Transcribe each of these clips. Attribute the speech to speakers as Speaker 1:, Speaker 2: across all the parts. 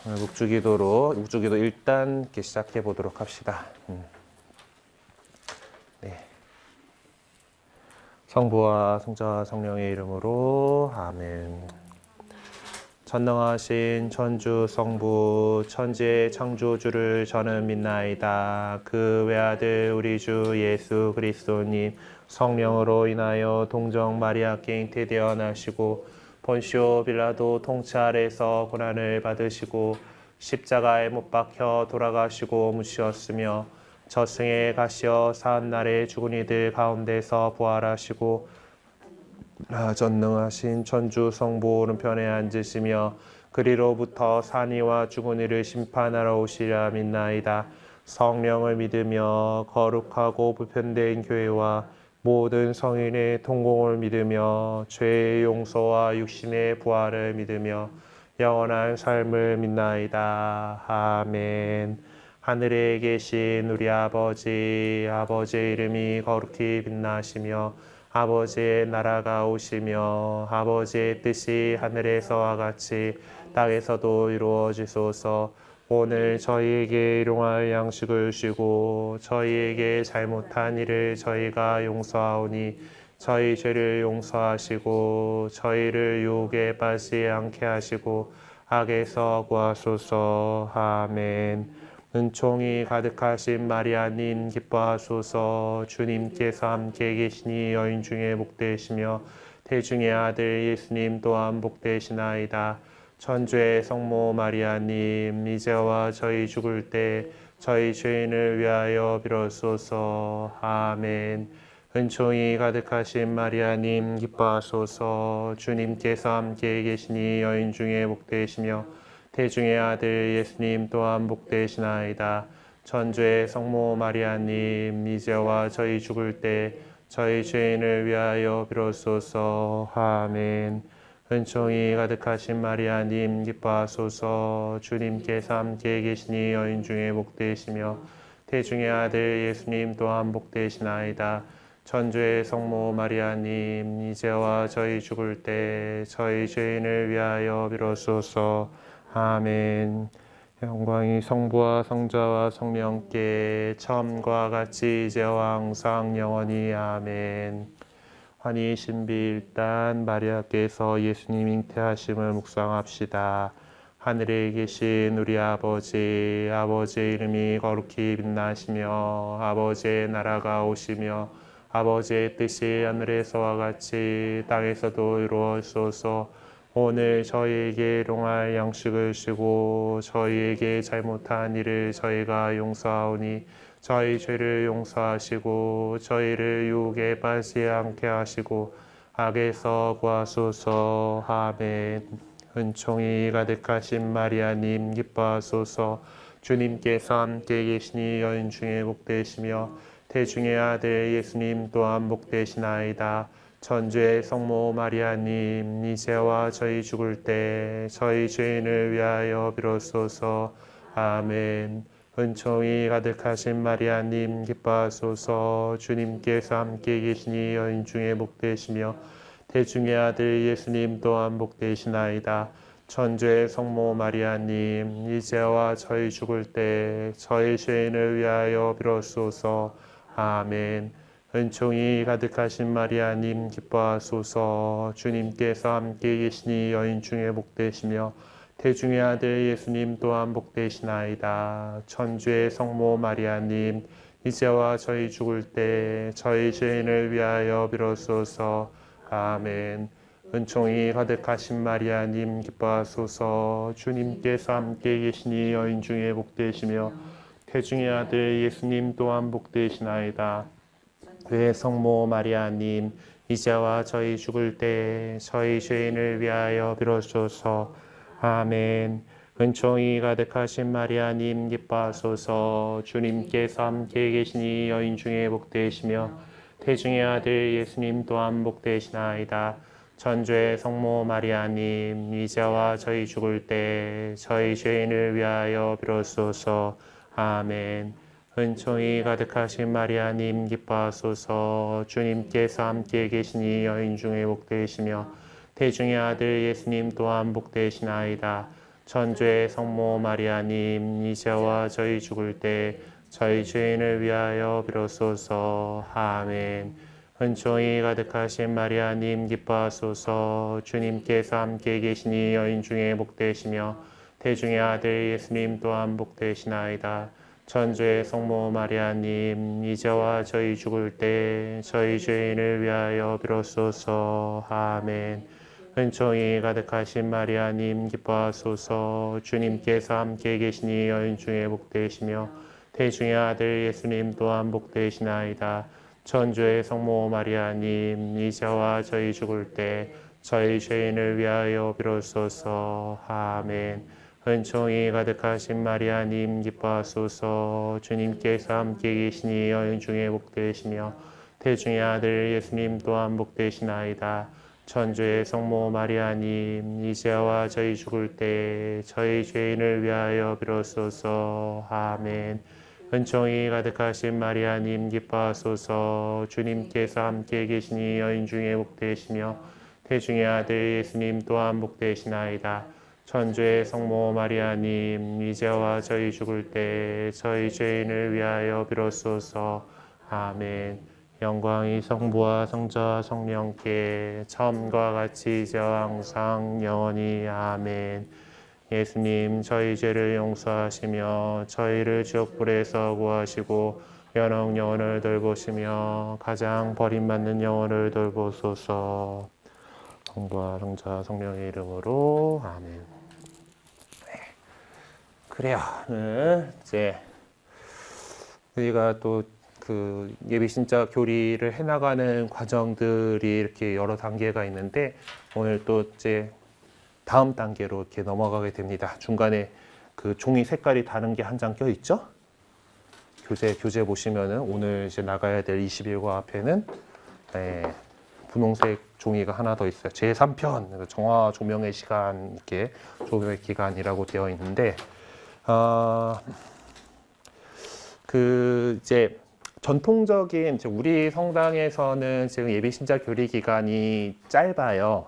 Speaker 1: 묵주기도 일단 이렇게 시작해 보도록 합시다. 네. 성부와 성자와 성령의 이름으로 아멘. 전능하신 천주 성부 천지의 창조주를 저는 믿나이다. 그 외아들 우리 주 예수 그리스도님 성령으로 인하여 동정 마리아께 잉태되어 나시고 본시오 빌라도 통치 아래서 고난을 받으시고 십자가에 못 박혀 돌아가시고 묻히었으며 저승에 가시어 사한날에 죽은 이들 가운데서 부활하시고 전능하신 천주 성부 오른편에 앉으시며 그리로부터 산이와 죽은 이를 심판하러 오시리라 믿나이다. 성령을 믿으며 거룩하고 보편된 교회와 모든 성인의 통공을 믿으며 죄의 용서와 육신의 부활을 믿으며 영원한 삶을 믿나이다. 아멘. 하늘에 계신 우리 아버지의 이름이 거룩히 빛나시며 아버지의 나라가 오시며 아버지의 뜻이 하늘에서와 같이 땅에서도 이루어지소서. 오늘 저희에게 일용할 양식을 주시고 저희에게 잘못한 일을 저희가 용서하오니 저희 죄를 용서하시고 저희를 유혹에 빠지지 않게 하시고 악에서 구하소서. 아멘. 은총이 가득하신 마리아님 기뻐하소서. 주님께서 함께 계시니 여인 중에 복되시며 태중의 아들 예수님 또한 복되시나이다. 천주의 성모 마리아님 이제와 저희 죽을 때 저희 죄인을 위하여 빌어소서. 아멘. 은총이 가득하신 마리아님 기뻐하소서. 주님께서 함께 계시니 여인 중에 복되시며 태중의 아들 예수님 또한 복되시나이다. 천주의 성모 마리아님 이제와 저희 죽을 때 저희 죄인을 위하여 빌어소서. 아멘. 은총이 가득하신 마리아님 기뻐하소서. 주님께서 함께 계시니 여인 중에 복되시며 태중의 아들 예수님 또한 복되시나이다. 천주의 성모 마리아님 이제와 저희 죽을 때 저희 죄인을 위하여 빌어소서. 아멘. 영광이 성부와 성자와 성령께 처음과 같이 이제와 항상 영원히 아멘. 환희 신비 1단 마리아께서 예수님 잉태하심을 묵상합시다. 하늘에 계신 우리 아버지의 이름이 거룩히 빛나시며 아버지의 나라가 오시며 아버지의 뜻이 하늘에서와 같이 땅에서도 이루어지소서. 오늘 저희에게 일용할 양식을 주시고 저희에게 잘못한 일을 저희가 용서하오니 저희 죄를 용서하시고 저희를 유혹에 빠지지 않게 하시고 악에서 구하소서. 아멘. 은총이 가득하신 마리아님 기뻐하소서. 주님께서 함께 계시니 여인 중에 복되시며 태중의 아들 예수님 또한 복되시나이다. 천주의 성모 마리아님 이제와 저희 죽을 때 저희 죄인을 위하여 빌어소서. 아멘. 은총이 가득하신 마리아님 기뻐하소서. 주님께서 함께 계시니 여인 중에 복되시며 태중의 아들 예수님 또한 복되시나이다. 천주의 성모 마리아님 이제와 저희 죽을 때 저희 죄인을 위하여 빌어소서. 아멘. 은총이 가득하신 마리아님 기뻐하소서. 주님께서 함께 계시니 여인 중에 복되시며 태중의 아들 예수님 또한 복되시나이다. 천주의 성모 마리아님 이제와 저희 죽을 때 저희 죄인을 위하여 빌어소서. 아멘. 은총이 가득하신 마리아님 기뻐하소서. 주님께서 함께 계시니 여인 중에 복되시며 태중의 아들 예수님 또한 복되시나이다. 그의 성모 마리아님 이제와 저희 죽을 때 저희 죄인을 위하여 빌어주소서. 아멘. 은총이 가득하신 마리아님 기뻐하소서. 주님께서 함께 계시니 여인 중에 복되시며 태중의 아들 예수님 또한 복되시나이다. 천주의 성모 마리아님 이제와 저희 죽을 때 저희 죄인을 위하여 빌어주소서. 아멘. 은총이 가득하신 마리아님 기뻐하소서. 주님께서 함께 계시니 여인 중에 복되시며 태중의 아들 예수님 또한 복되시나이다. 천주의 성모 마리아님, 이제와 저희 죽을 때 저희 죄인을 위하여 비로소서. 아멘. 은총이 가득하신 마리아님, 기뻐하소서. 주님께서 함께 계시니 여인 중에 복되시며 태중의 아들 예수님 또한 복되시나이다. 천주의 성모 마리아님, 이제와 저희 죽을 때 저희 죄인을 위하여 비로소서. 아멘. 은총이 가득하신 마리아님, 기뻐하소서. 주님께서 함께 계시니 여인 중에 복되시며 태중의 아들 예수님 또한 복되시나이다. 천주의 성모 마리아님, 이제와 저희 죽을 때 저희 죄인을 위하여 비로소서. 아멘. 은총이 가득하신 마리아님, 기뻐하소서. 주님께서 함께 계시니 여인 중에 복되시며 태중의 아들 예수님 또한 복되시나이다. 천주의 성모 마리아님, 이제와 저희 죽을 때 저희 죄인을 위하여 비로소서. 아멘. 은총이 가득하신 마리아님, 기뻐하소서. 주님께서 함께 계시니 여인 중에 복되시며 태중의 아들 예수님 또한 복되시나이다. 천주의 성모 마리아님, 이제와 저희 죽을 때 저희 죄인을 위하여 비로소서. 아멘. 영광이 성부와 성자와 성령께 처음과 같이 이제와 항상 영원히. 아멘. 예수님, 저희 죄를 용서하시며 저희를 지옥불에서 구하시고 연옥 영혼을 돌보시며 가장 버림받는 영혼을 돌보소서. 성부와 성자 성령의 이름으로. 아멘. 네. 그래요. 이제 우리가 또 그 예비신자 교리를 해나가는 과정들이 이렇게 여러 단계가 있는데 오늘 또 이제 다음 단계로 이렇게 넘어가게 됩니다. 중간에 그 종이 색깔이 다른 게 한 장 껴 있죠? 교재 보시면은 오늘 이제 나가야 될 21과 앞에는 분홍색 종이가 하나 더 있어요. 제3편 정화 조명의 시간, 이렇게 조명의 기간이라고 되어 있는데 그 이제 전통적인 이제 우리 성당에서는 지금 예비신자 교리 기간이 짧아요.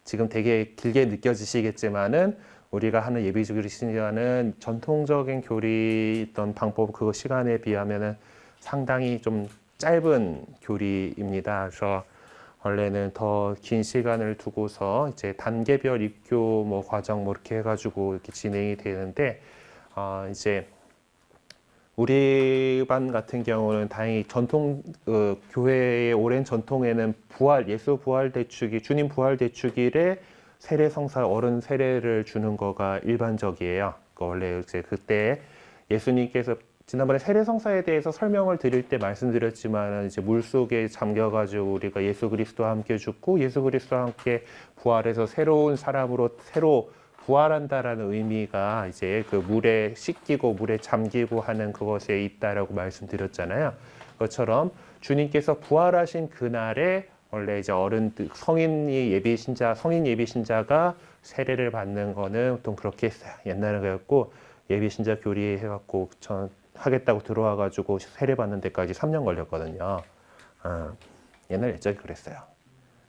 Speaker 1: 지금 되게 길게 느껴지시겠지만은 우리가 하는 예비교리 시간은 전통적인 교리 있던 방법 그 시간에 비하면은 상당히 좀 짧은 교리입니다. 그래서 원래는 더 긴 시간을 두고서 이제 단계별 입교 뭐 과정 뭐 이렇게 해가지고 이렇게 진행이 되는데 이제 우리 반 같은 경우는 다행히 전통 교회의 오랜 전통에는 예수 부활 대축이 주님 부활 대축일에 세례 성사 어른 세례를 주는 거가 일반적이에요. 원래 이제 그때 예수님께서 지난번에 세례 성사에 대해서 설명을 드릴 때 말씀드렸지만 이제 물 속에 잠겨가지고 우리가 예수 그리스도와 함께 죽고 예수 그리스도와 함께 부활해서 새로운 사람으로 새로 부활한다라는 의미가 이제 그 물에 씻기고 물에 잠기고 하는 그것에 있다라고 말씀드렸잖아요. 그것처럼 주님께서 부활하신 그날에 원래 이제 어른들 성인 예비신자가 세례를 받는 거는 보통 그렇게 했어요. 옛날에 그랬고 예비신자 교리 해갖고 전 하겠다고 들어와가지고 세례 받는 데까지 3년 걸렸거든요. 옛날 예적이 그랬어요.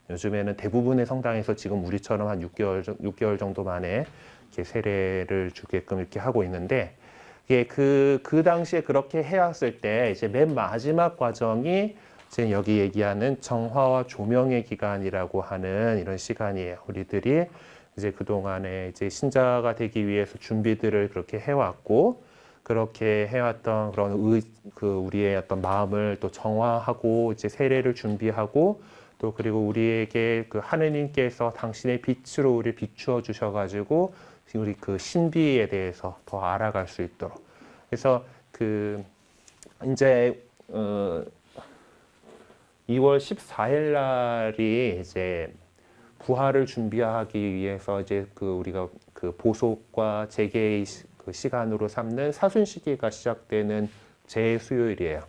Speaker 1: 요즘에는 대부분의 성당에서 지금 우리처럼 한 6개월 정도 만에 이렇게 세례를 주게끔 이렇게 하고 있는데, 이게 그 당시에 그렇게 해왔을 때 이제 맨 마지막 과정이 지금 여기 얘기하는 정화와 조명의 기간이라고 하는 이런 시간이에요. 우리들이 이제 그동안에 이제 신자가 되기 위해서 준비들을 그렇게 해왔고, 그렇게 해왔던 그런 우리의 어떤 마음을 또 정화하고 이제 세례를 준비하고 또 그리고 우리에게 그 하느님께서 당신의 빛으로 우리를 비추어 주셔가지고 우리 그 신비에 대해서 더 알아갈 수 있도록. 그래서 그 이제 2월 14일 날이 이제 부활을 준비하기 위해서 이제 그 우리가 그 보속과 재개의 그 시간으로 삼는 사순시기가 시작되는 제수요일이에요.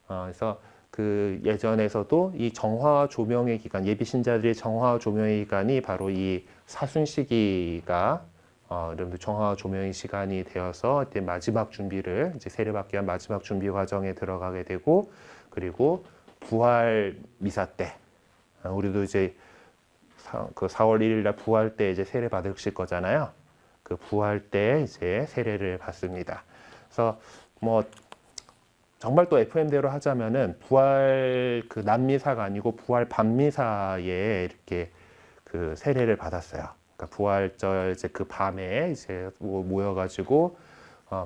Speaker 1: 그래서 그 예전에서도 이 정화 조명의 기간, 예비 신자들의 정화 조명의 기간이 바로 이 사순시기가 여러분들 정화 조명의 시간이 되어서 이때 마지막 준비를 이제 세례받기 위한 마지막 준비 과정에 들어가게 되고, 그리고 부활 미사 때 우리도 이제 그 4월 1일 날 부활 때 이제 세례 받으실 거잖아요. 그 부활 때 이제 세례를 받습니다. 그래서 뭐 정말 또 FM대로 하자면은 부활 그 난미사가 아니고 부활 밤미사에 이렇게 그 세례를 받았어요. 그러니까 부활절 이제 그 밤에 이제 모여가지고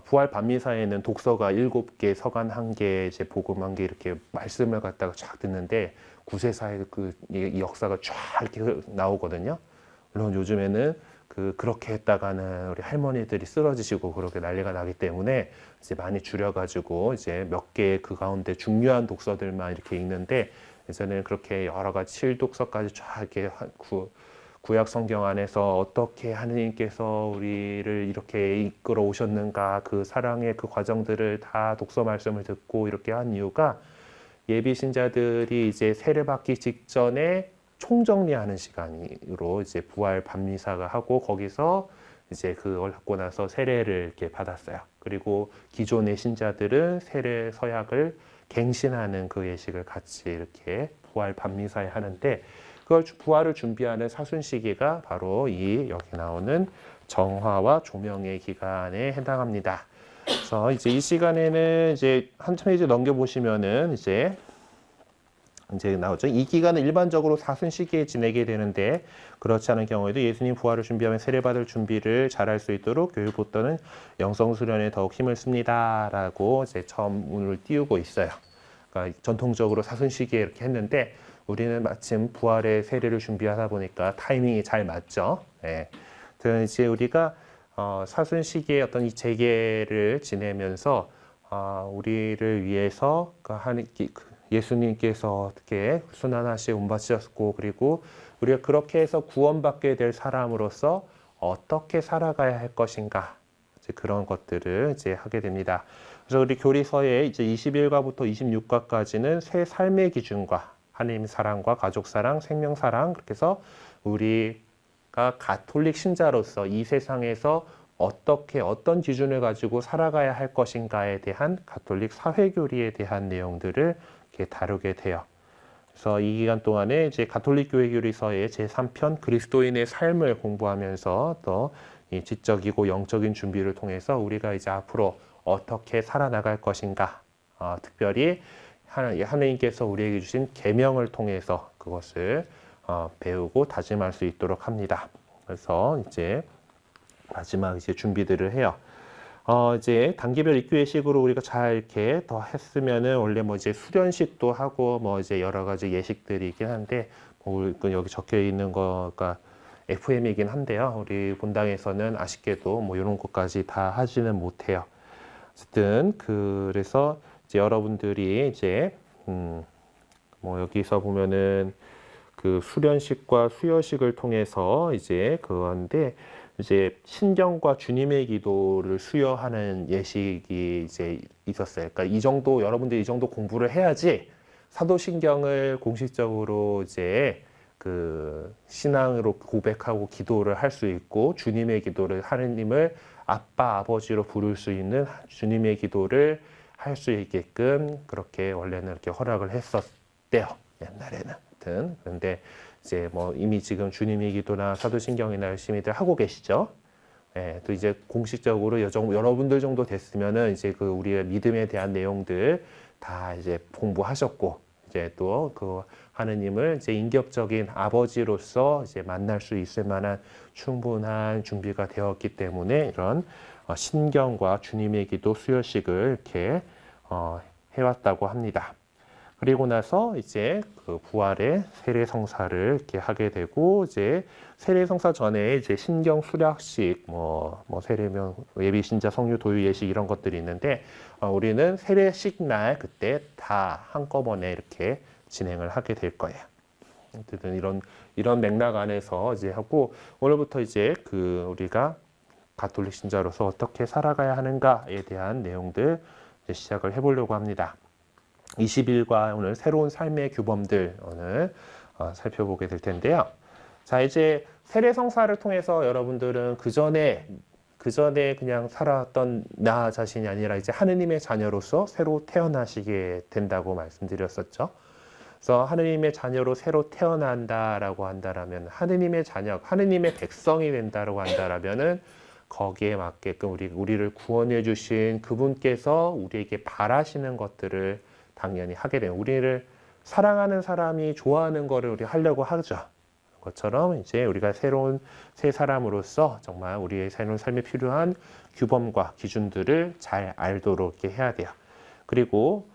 Speaker 1: 부활 밤미사에는 독서가 7개, 서간 1개, 이제 복음 1개 이렇게 말씀을 갖다가 쫙 듣는데 구세사의 이 역사가 쫙 이렇게 나오거든요. 물론 요즘에는 그렇게 했다가는 우리 할머니들이 쓰러지시고 그렇게 난리가 나기 때문에 이제 많이 줄여가지고 이제 몇 개 그 가운데 중요한 독서들만 이렇게 읽는데 예전에는 그렇게 여러 가지 7독서까지 쫙 이렇게 구약 성경 안에서 어떻게 하느님께서 우리를 이렇게 이끌어 오셨는가 그 사랑의 그 과정들을 다 독서 말씀을 듣고 이렇게 한 이유가 예비 신자들이 이제 세례받기 직전에 총정리하는 시간으로 이제 부활 밤미사가 하고 거기서 이제 그걸 갖고 나서 세례를 이렇게 받았어요. 그리고 기존의 신자들은 세례 서약을 갱신하는 그 예식을 같이 이렇게 부활 밤미사에 하는데 그걸 부활을 준비하는 사순 시기가 바로 이 여기 나오는 정화와 조명의 기간에 해당합니다. 그래서 이제 이 시간에는 이제 한 페이지 넘겨 보시면은 이제 나오죠. 이 기간은 일반적으로 사순 시기에 지내게 되는데 그렇지 않은 경우에도 예수님 부활을 준비하면 세례받을 준비를 잘할 수 있도록 교육부터는 영성 수련에 더욱 힘을 씁니다라고 이제 처음 문을 띄우고 있어요. 그러니까 전통적으로 사순 시기에 이렇게 했는데 우리는 마침 부활의 세례를 준비하다 보니까 타이밍이 잘 맞죠. 네. 이제 우리가 사순 시기에 어떤 이 재개를 지내면서 우리를 위해서 예수님께서 어떻게 순환하시 온바치셨고 그리고 우리가 그렇게 해서 구원받게 될 사람으로서 어떻게 살아가야 할 것인가 이제 그런 것들을 이제 하게 됩니다. 그래서 우리 교리서에 이제 21과부터 26과까지는 새 삶의 기준과 하나님 사랑과 가족 사랑, 생명 사랑 그렇게 해서 우리가 가톨릭 신자로서 이 세상에서 어떻게 어떤 기준을 가지고 살아가야 할 것인가에 대한 가톨릭 사회교리에 대한 내용들을 이렇게 다루게 돼요. 그래서 이 기간 동안에 이제 가톨릭 교회 교리서의 제3편 그리스도인의 삶을 공부하면서 또 이 지적이고 영적인 준비를 통해서 우리가 이제 앞으로 어떻게 살아나갈 것인가, 특별히 하나님께서 우리에게 주신 계명을 통해서 그것을 배우고 다짐할 수 있도록 합니다. 그래서 이제 마지막 이제 준비들을 해요. 이제 단계별 입교 예식으로 우리가 잘 이렇게 더 했으면은 원래 뭐 이제 수련식도 하고 뭐 이제 여러 가지 예식들이 있긴 한데 뭐 여기 적혀 있는 거가 FM이긴 한데요. 우리 본당에서는 아쉽게도 뭐 이런 것까지 다 하지는 못해요. 어쨌든 그래서 이제 여러분들이 이제 뭐 여기서 보면은 그 수련식과 수여식을 통해서 이제 그건데 이제 신경과 주님의 기도를 수여하는 예식이 이제 있었어요. 그러니까 이 정도 여러분들이 이 정도 공부를 해야지 사도신경을 공식적으로 이제 그 신앙으로 고백하고 기도를 할 수 있고 주님의 기도를 하느님을 아빠 아버지로 부를 수 있는 주님의 기도를 할 수 있게끔 그렇게 원래는 이렇게 허락을 했었대요. 옛날에는. 하여튼 그런데 이제 뭐 이미 지금 주님의 기도나 사도신경이나 열심히들 하고 계시죠. 예, 또 이제 공식적으로 여러분들 정도 됐으면은 이제 그 우리의 믿음에 대한 내용들 다 이제 공부하셨고 이제 또 그 하느님을 이제 인격적인 아버지로서 이제 만날 수 있을 만한 충분한 준비가 되었기 때문에 이런 신경과 주님의 기도 수요식을 이렇게 해왔다고 합니다. 그리고 나서 이제 그 부활의 세례 성사를 이렇게 하게 되고 이제 세례 성사 전에 이제 신경 수략식 뭐 세례명 예비 신자 성유 도유 예식 이런 것들이 있는데 우리는 세례식 날 그때 다 한꺼번에 이렇게 진행을 하게 될 거예요. 어쨌든 이런 맥락 안에서 이제 하고 오늘부터 이제 그 우리가 가톨릭 신자로서 어떻게 살아가야 하는가에 대한 내용들 이제 시작을 해보려고 합니다. 20일과 오늘 새로운 삶의 규범들 오늘 살펴보게 될 텐데요. 자, 이제 세례 성사를 통해서 여러분들은 그 전에 그냥 살아왔던 나 자신이 아니라 이제 하느님의 자녀로서 새로 태어나시게 된다고 말씀드렸었죠. 그래서 하느님의 자녀로 새로 태어난다라고 한다라면 하느님의 자녀, 하느님의 백성이 된다라고 한다라면은 거기에 맞게끔 우리를 구원해 주신 그분께서 우리에게 바라시는 것들을 당연히 하게 되는 우리를 사랑하는 사람이 좋아하는 거를 우리 하려고 하죠. 것처럼 이제 우리가 새로운 새 사람으로서 정말 우리의 새로운 삶에 필요한 규범과 기준들을 잘 알도록 이렇게 해야 돼요. 그리고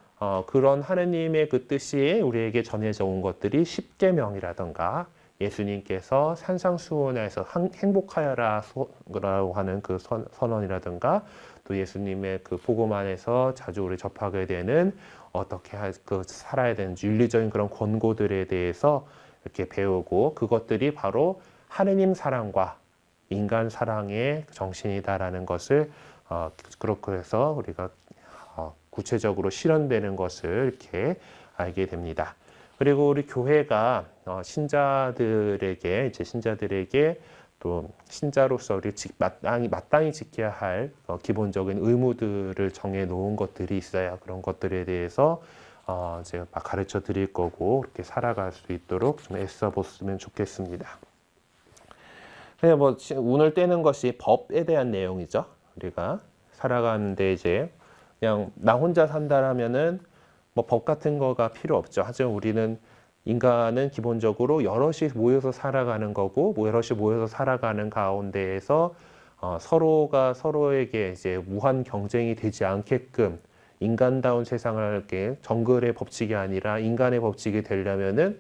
Speaker 1: 그런 하느님의 그 뜻이 우리에게 전해져 온 것들이 십계명이라던가 예수님께서 산상수훈에서 행복하여라라고 하는 그 선언이라든가 또 예수님의 그 복음 안에서 자주 우리 접하게 되는 어떻게 살아야 되는지 윤리적인 그런 권고들에 대해서 이렇게 배우고 그것들이 바로 하느님 사랑과 인간 사랑의 정신이다라는 것을 그렇게 해서 우리가 구체적으로 실현되는 것을 이렇게 알게 됩니다. 그리고 우리 교회가 신자들에게 또 신자로서 우리 마땅히 지켜야 할 기본적인 의무들을 정해 놓은 것들이 있어요. 그런 것들에 대해서 제가 가르쳐 드릴 거고 그렇게 살아갈 수 있도록 좀 애써 보시면 좋겠습니다. 그냥 뭐 운을 떼는 것이 법에 대한 내용이죠. 우리가 살아가는데 이제 그냥 나 혼자 산다라면은 뭐 법 같은 거가 필요 없죠. 하지만 우리는 인간은 기본적으로 여럿이 모여서 살아가는 거고 여럿이 모여서 살아가는 가운데에서 서로가 서로에게 이제 무한 경쟁이 되지 않게끔 인간다운 세상을 이렇게 정글의 법칙이 아니라 인간의 법칙이 되려면은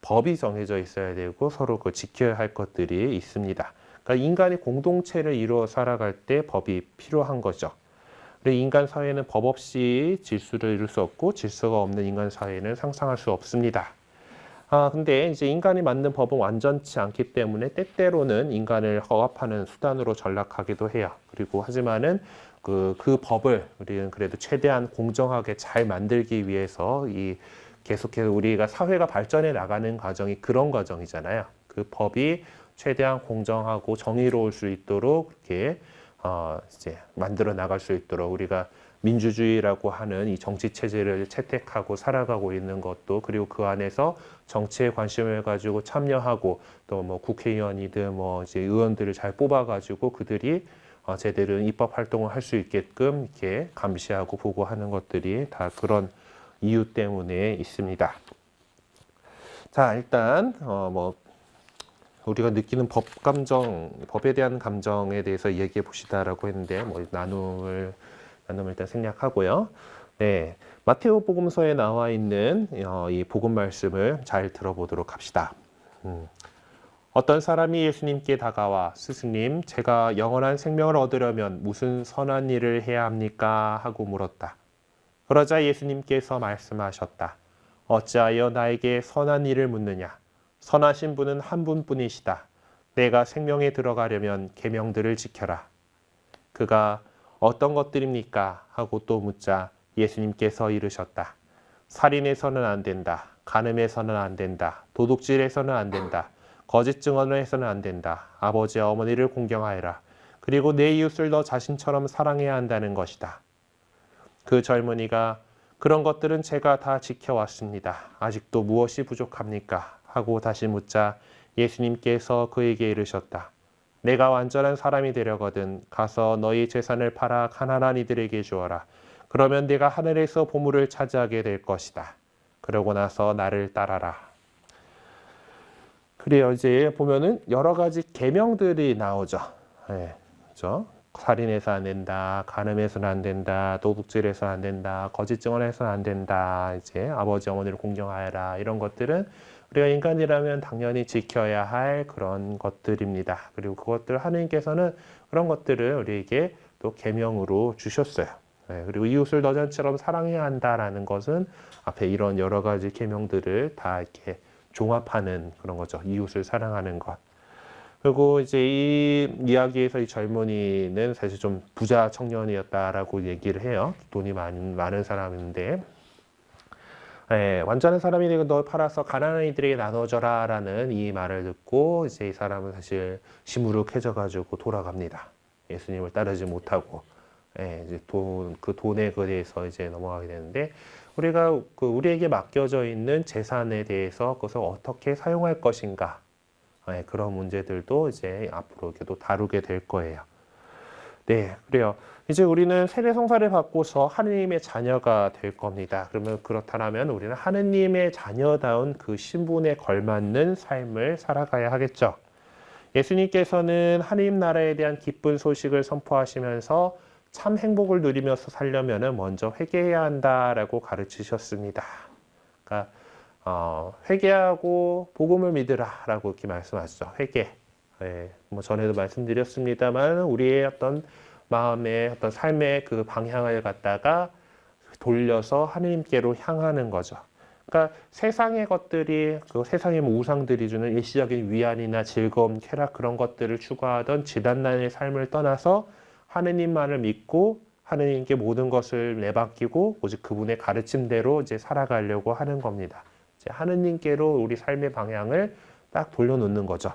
Speaker 1: 법이 정해져 있어야 되고 서로 그 지켜야 할 것들이 있습니다. 그러니까 인간이 공동체를 이루어 살아갈 때 법이 필요한 거죠. 그리고 인간 사회는 법 없이 질서를 이룰 수 없고 질서가 없는 인간 사회는 상상할 수 없습니다. 근데 이제 인간이 만든 법은 완전치 않기 때문에 때때로는 인간을 억압하는 수단으로 전락하기도 해요. 그리고 하지만은 그 법을 우리는 그래도 최대한 공정하게 잘 만들기 위해서 계속해서 우리가 사회가 발전해 나가는 과정이 그런 과정이잖아요. 그 법이 최대한 공정하고 정의로울 수 있도록 이렇게 이제 만들어 나갈 수 있도록 우리가 민주주의라고 하는 이 정치 체제를 채택하고 살아가고 있는 것도 그리고 그 안에서 정치에 관심을 가지고 참여하고 또 뭐 국회의원이든 뭐 이제 의원들을 잘 뽑아가지고 그들이 제대로 입법 활동을 할 수 있게끔 이렇게 감시하고 보고하는 것들이 다 그런 이유 때문에 있습니다. 자, 일단 뭐 우리가 느끼는 법에 대한 감정에 대해서 얘기해 보시다라고 했는데 뭐 나눔을 일단 생략하고요. 네, 마테오 복음서에 나와 있는 이 복음 말씀을 잘 들어보도록 합시다. 어떤 사람이 예수님께 다가와 스승님, 제가 영원한 생명을 얻으려면 무슨 선한 일을 해야 합니까? 하고 물었다. 그러자 예수님께서 말씀하셨다. 어찌하여 나에게 선한 일을 묻느냐? 선하신 분은 한 분뿐이시다. 내가 생명에 들어가려면 계명들을 지켜라. 그가 어떤 것들입니까? 하고 또 묻자 예수님께서 이르셨다. 살인해서는 안 된다. 간음해서는 안 된다. 도둑질해서는 안 된다. 거짓 증언을 해서는 안 된다. 아버지와 어머니를 공경하여라. 그리고 내 이웃을 너 자신처럼 사랑해야 한다는 것이다. 그 젊은이가 그런 것들은 제가 다 지켜왔습니다. 아직도 무엇이 부족합니까? 하고 다시 묻자 예수님께서 그에게 이르셨다. 내가 완전한 사람이 되려거든 가서 너희 재산을 팔아 가난한 이들에게 주어라. 그러면 네가 하늘에서 보물을 차지하게 될 것이다. 그러고 나서 나를 따라라. 그래요. 이제 보면은 여러 가지 계명들이 나오죠. 네, 그렇죠? 살인해서 안 된다, 간음해서는 안 된다, 도둑질해서는 안 된다, 거짓 증언해서는 안 된다. 이제 아버지 어머니를 공경하여라. 이런 것들은 우리가 인간이라면 당연히 지켜야 할 그런 것들입니다. 그리고 그것들 하느님께서는 그런 것들을 우리에게 또 계명으로 주셨어요. 네, 그리고 이웃을 너전처럼 사랑해야 한다라는 것은 앞에 이런 여러 가지 계명들을 다 이렇게 종합하는 그런 거죠. 이웃을 사랑하는 것. 그리고 이제 이 이야기에서 이 젊은이는 사실 좀 부자 청년이었다라고 얘기를 해요. 돈이 많은 사람인데, 완전한 사람이 되고 너 팔아서 가난한 이들에게 나눠줘라라는 이 말을 듣고 이제 이 사람은 사실 시무룩해져가지고 돌아갑니다. 예수님을 따르지 못하고, 이제 그 돈에 대해서 이제 넘어가게 되는데, 우리가 우리에게 맡겨져 있는 재산에 대해서 그것을 어떻게 사용할 것인가, 네, 그런 문제들도 이제 앞으로 또 다루게 될 거예요. 네, 그래요. 이제 우리는 세례성사를 받고서 하느님의 자녀가 될 겁니다. 그러면 그렇다면 우리는 하느님의 자녀다운 그 신분에 걸맞는 삶을 살아가야 하겠죠. 예수님께서는 하느님 나라에 대한 기쁜 소식을 선포하시면서 참 행복을 누리면서 살려면 먼저 회개해야 한다라고 가르치셨습니다. 그러니까 회개하고 복음을 믿으라라고 이렇게 말씀하시죠. 회개. 예, 뭐 전에도 말씀드렸습니다만 우리의 어떤 마음의 어떤 삶의 그 방향을 갖다가 돌려서 하느님께로 향하는 거죠. 그러니까 세상의 것들이 그 세상의 우상들이 주는 일시적인 위안이나 즐거움, 쾌락 그런 것들을 추구하던 지단란의 삶을 떠나서 하느님만을 믿고 하느님께 모든 것을 내맡기고 오직 그분의 가르침대로 이제 살아가려고 하는 겁니다. 이제 하느님께로 우리 삶의 방향을 딱 돌려놓는 거죠.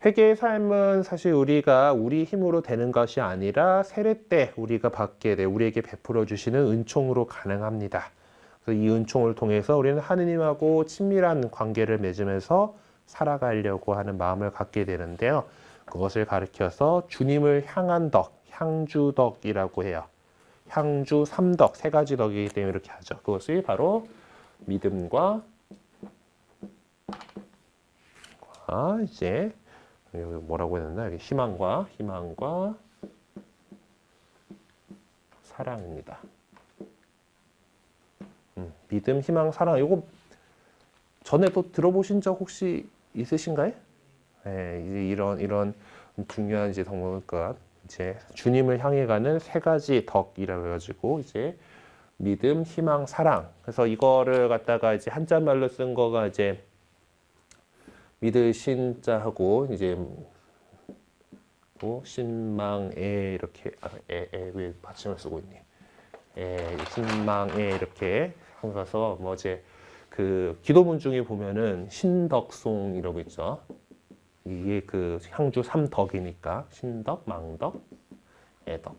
Speaker 1: 회개의 삶은 사실 우리가 우리 힘으로 되는 것이 아니라 세례 때 우리가 받게 돼 우리에게 베풀어 주시는 은총으로 가능합니다. 그래서 이 은총을 통해서 우리는 하느님하고 친밀한 관계를 맺으면서 살아가려고 하는 마음을 갖게 되는데요. 그것을 가리켜서 주님을 향한 덕, 향주덕이라고 해요. 향주 3덕, 세 가지 덕이기 때문에 이렇게 하죠. 그것이 바로 믿음과 이제 뭐라고 했나? 희망과 사랑입니다. 믿음, 희망, 사랑. 이거 전에 또 들어보신 적 혹시 있으신가요? 네, 이런 중요한 이제 덕목과 이제 주님을 향해 가는 세 가지 덕이라고 해가지고 이제 믿음, 희망, 사랑. 그래서 이거를 갖다가 이제 한자말로 쓴 거가 이제 믿을 신자하고 이제 신망에 이렇게 왜 받침을 쓰고 있니? 신망에 이렇게 한가서 뭐 이제 그 기도문 중에 보면은 신덕송 이라고 있죠. 이게 그 향주 3덕이니까 신덕, 망덕, 애덕.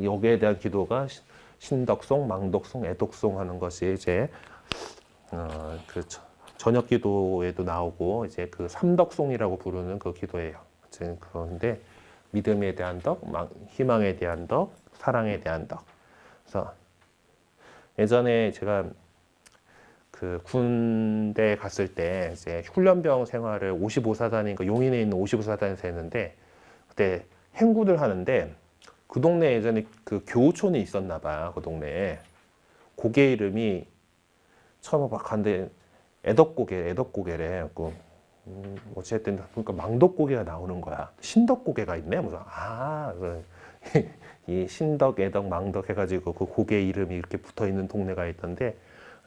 Speaker 1: 여기에 대한 기도가 신덕송, 망덕송, 애덕송 하는 것이 이제 그 저녁 기도에도 나오고 이제 그 삼덕송이라고 부르는 그 기도예요. 그런데 믿음에 대한 덕, 희망에 대한 덕, 사랑에 대한 덕. 그래서 예전에 제가 그 군대 갔을 때 이제 훈련병 생활을 55사단인가 용인에 있는 55사단에서 했는데 그때 행구들 하는데 그 동네 예전에 그 교우촌이 있었나 봐요. 그 동네에. 고개 이름이 처음 막 갔는데 애덕고개래. 어쨌든 그러니까 망덕고개가 나오는 거야. 신덕고개가 있네. 무슨 이 신덕, 애덕, 망덕 해가지고 그 고개 이름이 이렇게 붙어 있는 동네가 있던데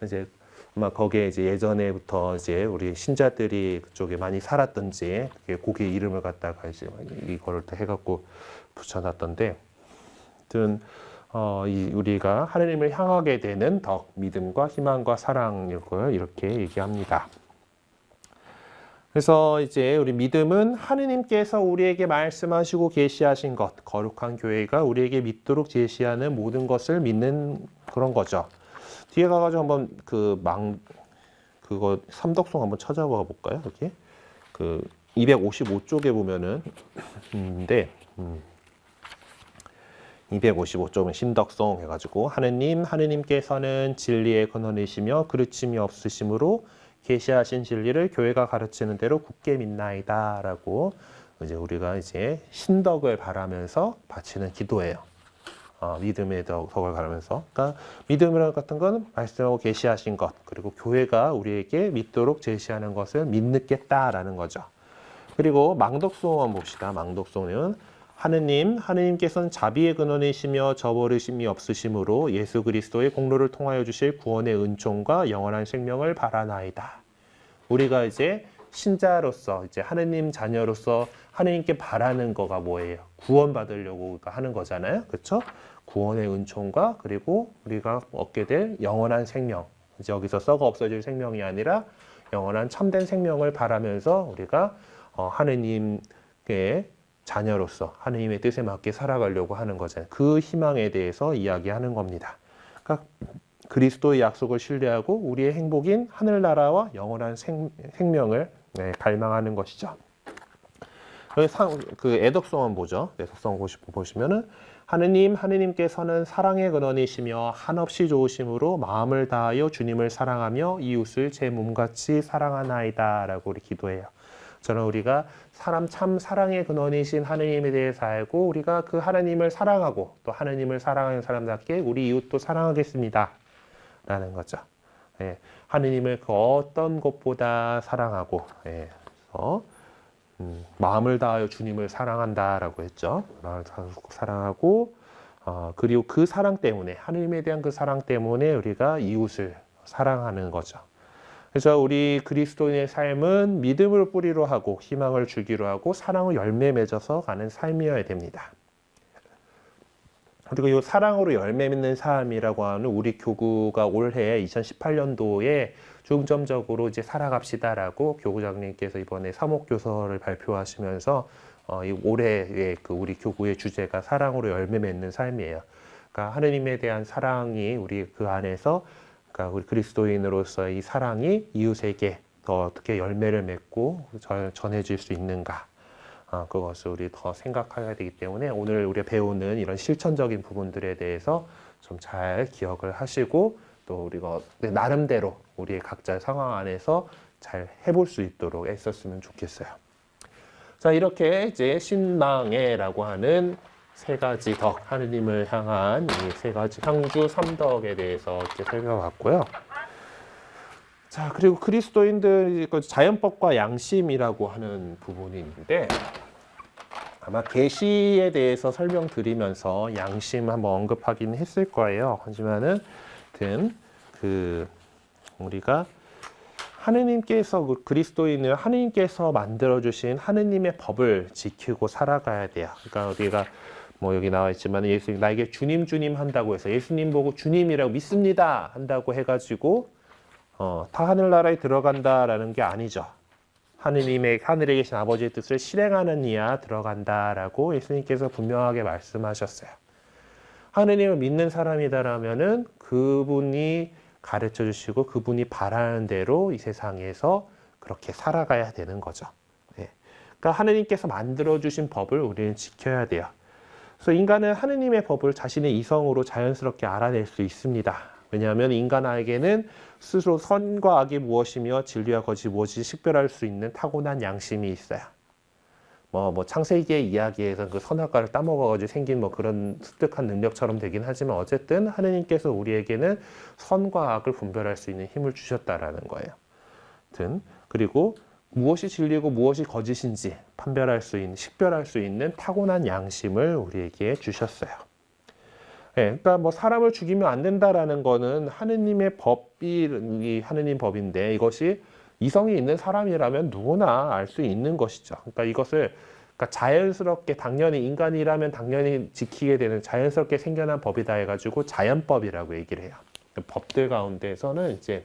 Speaker 1: 이제 아마 거기에 이제 예전에부터 이제 우리 신자들이 그쪽에 많이 살았던지 고개 이름을 갖다가 이제 이거를 해갖고 붙여놨던데, 아무튼 우리가 하느님을 향하게 되는 덕, 믿음과 희망과 사랑 이걸 이렇게 얘기합니다. 그래서 이제 우리 믿음은 하느님께서 우리에게 말씀하시고 계시하신 것, 거룩한 교회가 우리에게 믿도록 제시하는 모든 것을 믿는 그런 거죠. 뒤에 가가지고 한번 그거 삼덕송 한번 찾아봐 볼까요? 여기 그 255쪽에 보면은 255쪽은 신덕송 해가지고 하느님께서는 진리의 근원이시며 그르침이 없으심으로 계시하신 진리를 교회가 가르치는 대로 굳게 믿나이다 라고 이제 우리가 이제 신덕을 바라면서 바치는 기도예요. 믿음의 덕을 바라면서. 그러니까 믿음이라는 같은 건 말씀하고 계시하신 것, 그리고 교회가 우리에게 믿도록 제시하는 것을 믿겠다라는 거죠. 그리고 망덕송 한번 봅시다. 망덕송은 하느님께서는 자비의 근원이시며 저버리심이 없으심으로 예수 그리스도의 공로를 통하여 주실 구원의 은총과 영원한 생명을 바라나이다. 우리가 이제 신자로서 이제 하느님 자녀로서 하느님께 바라는 거가 뭐예요? 구원받으려고 하는 거잖아요. 그렇죠? 구원의 은총과 그리고 우리가 얻게 될 영원한 생명. 이제 여기서 썩어 없어질 생명이 아니라 영원한 참된 생명을 바라면서 우리가 하느님께 자녀로서 하느님의 뜻에 맞게 살아가려고 하는 거잖아요. 그 희망에 대해서 이야기하는 겁니다. 그러니까 그리스도의 약속을 신뢰하고 우리의 행복인 하늘나라와 영원한 생명을 갈망하는 것이죠. 그 애덕성은 뭐죠? 애덕성 보시면은 하느님께서는 사랑의 근원이시며 한없이 좋으심으로 마음을 다하여 주님을 사랑하며 이웃을 제 몸같이 사랑하나이다 라고 우리 기도해요. 저는 우리가 참 사랑의 근원이신 하느님에 대해서 알고 우리가 그 하느님을 사랑하고 또 하느님을 사랑하는 사람답게 우리 이웃도 사랑하겠습니다 라는 거죠. 예, 하느님을 그 어떤 것보다 사랑하고 그래서 마음을 다하여 주님을 사랑한다라고 했죠. 마음을 다하여 사랑하고 그리고 그 사랑 때문에 하느님에 대한 그 사랑 때문에 우리가 이웃을 사랑하는 거죠. 그래서 우리 그리스도인의 삶은 믿음을 뿌리로 하고 희망을 주기로 하고 사랑을 열매 맺어서 가는 삶이어야 됩니다. 그리고 이 사랑으로 열매 맺는 삶이라고 하는 우리 교구가 올해 2018년도에 중점적으로 이제 살아갑시다라고 교구장님께서 이번에 사목교서를 발표하시면서 이 올해의 그 우리 교구의 주제가 사랑으로 열매 맺는 삶이에요. 그러니까 하느님에 대한 사랑이 우리 그 안에서 그러니까 우리 그리스도인으로서 이 사랑이 이웃에게 더 어떻게 열매를 맺고 전해질 수 있는가. 그것을 우리 더 생각해야 되기 때문에 오늘 우리가 배우는 이런 실천적인 부분들에 대해서 좀 잘 기억을 하시고 또 우리가 나름대로 우리의 각자의 상황 안에서 잘 해볼 수 있도록 애썼으면 좋겠어요. 자, 이렇게 이제 신망에라고 하는 세 가지 덕, 하느님을 향한 이 세 가지 향주 삼덕에 대해서 이렇게 살펴봤고요. 자, 그리고 그리스도인들 자연법과 양심이라고 하는 부분이 있는데 아마 계시에 대해서 설명드리면서 양심 한번 언급하긴 했을 거예요. 하지만은 우리가 하느님께서 그리스도인을 하느님께서 만들어 주신 하느님의 법을 지키고 살아가야 돼요. 그러니까 우리가 뭐 여기 나와 있지만 예수님 나에게 주님 한다고 해서 예수님 보고 주님이라고 믿습니다 한다고 해가지고 다 하늘나라에 들어간다라는 게 아니죠. 하늘에 계신 아버지의 뜻을 실행하는 이야 들어간다라고 예수님께서 분명하게 말씀하셨어요. 하느님을 믿는 사람이다라면은 그분이 가르쳐 주시고 그분이 바라는 대로 이 세상에서 그렇게 살아가야 되는 거죠. 그러니까 하느님께서 만들어 주신 법을 우리는 지켜야 돼요. 그래서 인간은 하느님의 법을 자신의 이성으로 자연스럽게 알아낼 수 있습니다. 왜냐하면 인간에게는 스스로 선과 악이 무엇이며 진리와 거짓이 무엇인지 식별할 수 있는 타고난 양심이 있어요. 뭐 창세기의 이야기에서 그 선악과를 따먹어가지고 생긴 뭐 그런 습득한 능력처럼 되긴 하지만 어쨌든 하느님께서 우리에게는 선과 악을 분별할 수 있는 힘을 주셨다라는 거예요. 그리고 무엇이 진리고 무엇이 거짓인지 식별할 수 있는 타고난 양심을 우리에게 주셨어요. 그러니까 뭐 사람을 죽이면 안 된다라는 거는 하느님의 법이 하느님 법인데 이것이 이성이 있는 사람이라면 누구나 알 수 있는 것이죠. 그러니까 이것을 자연스럽게 당연히 인간이라면 당연히 지키게 되는 자연스럽게 생겨난 법이다 해가지고 자연법이라고 얘기를 해요. 법들 가운데서는 이제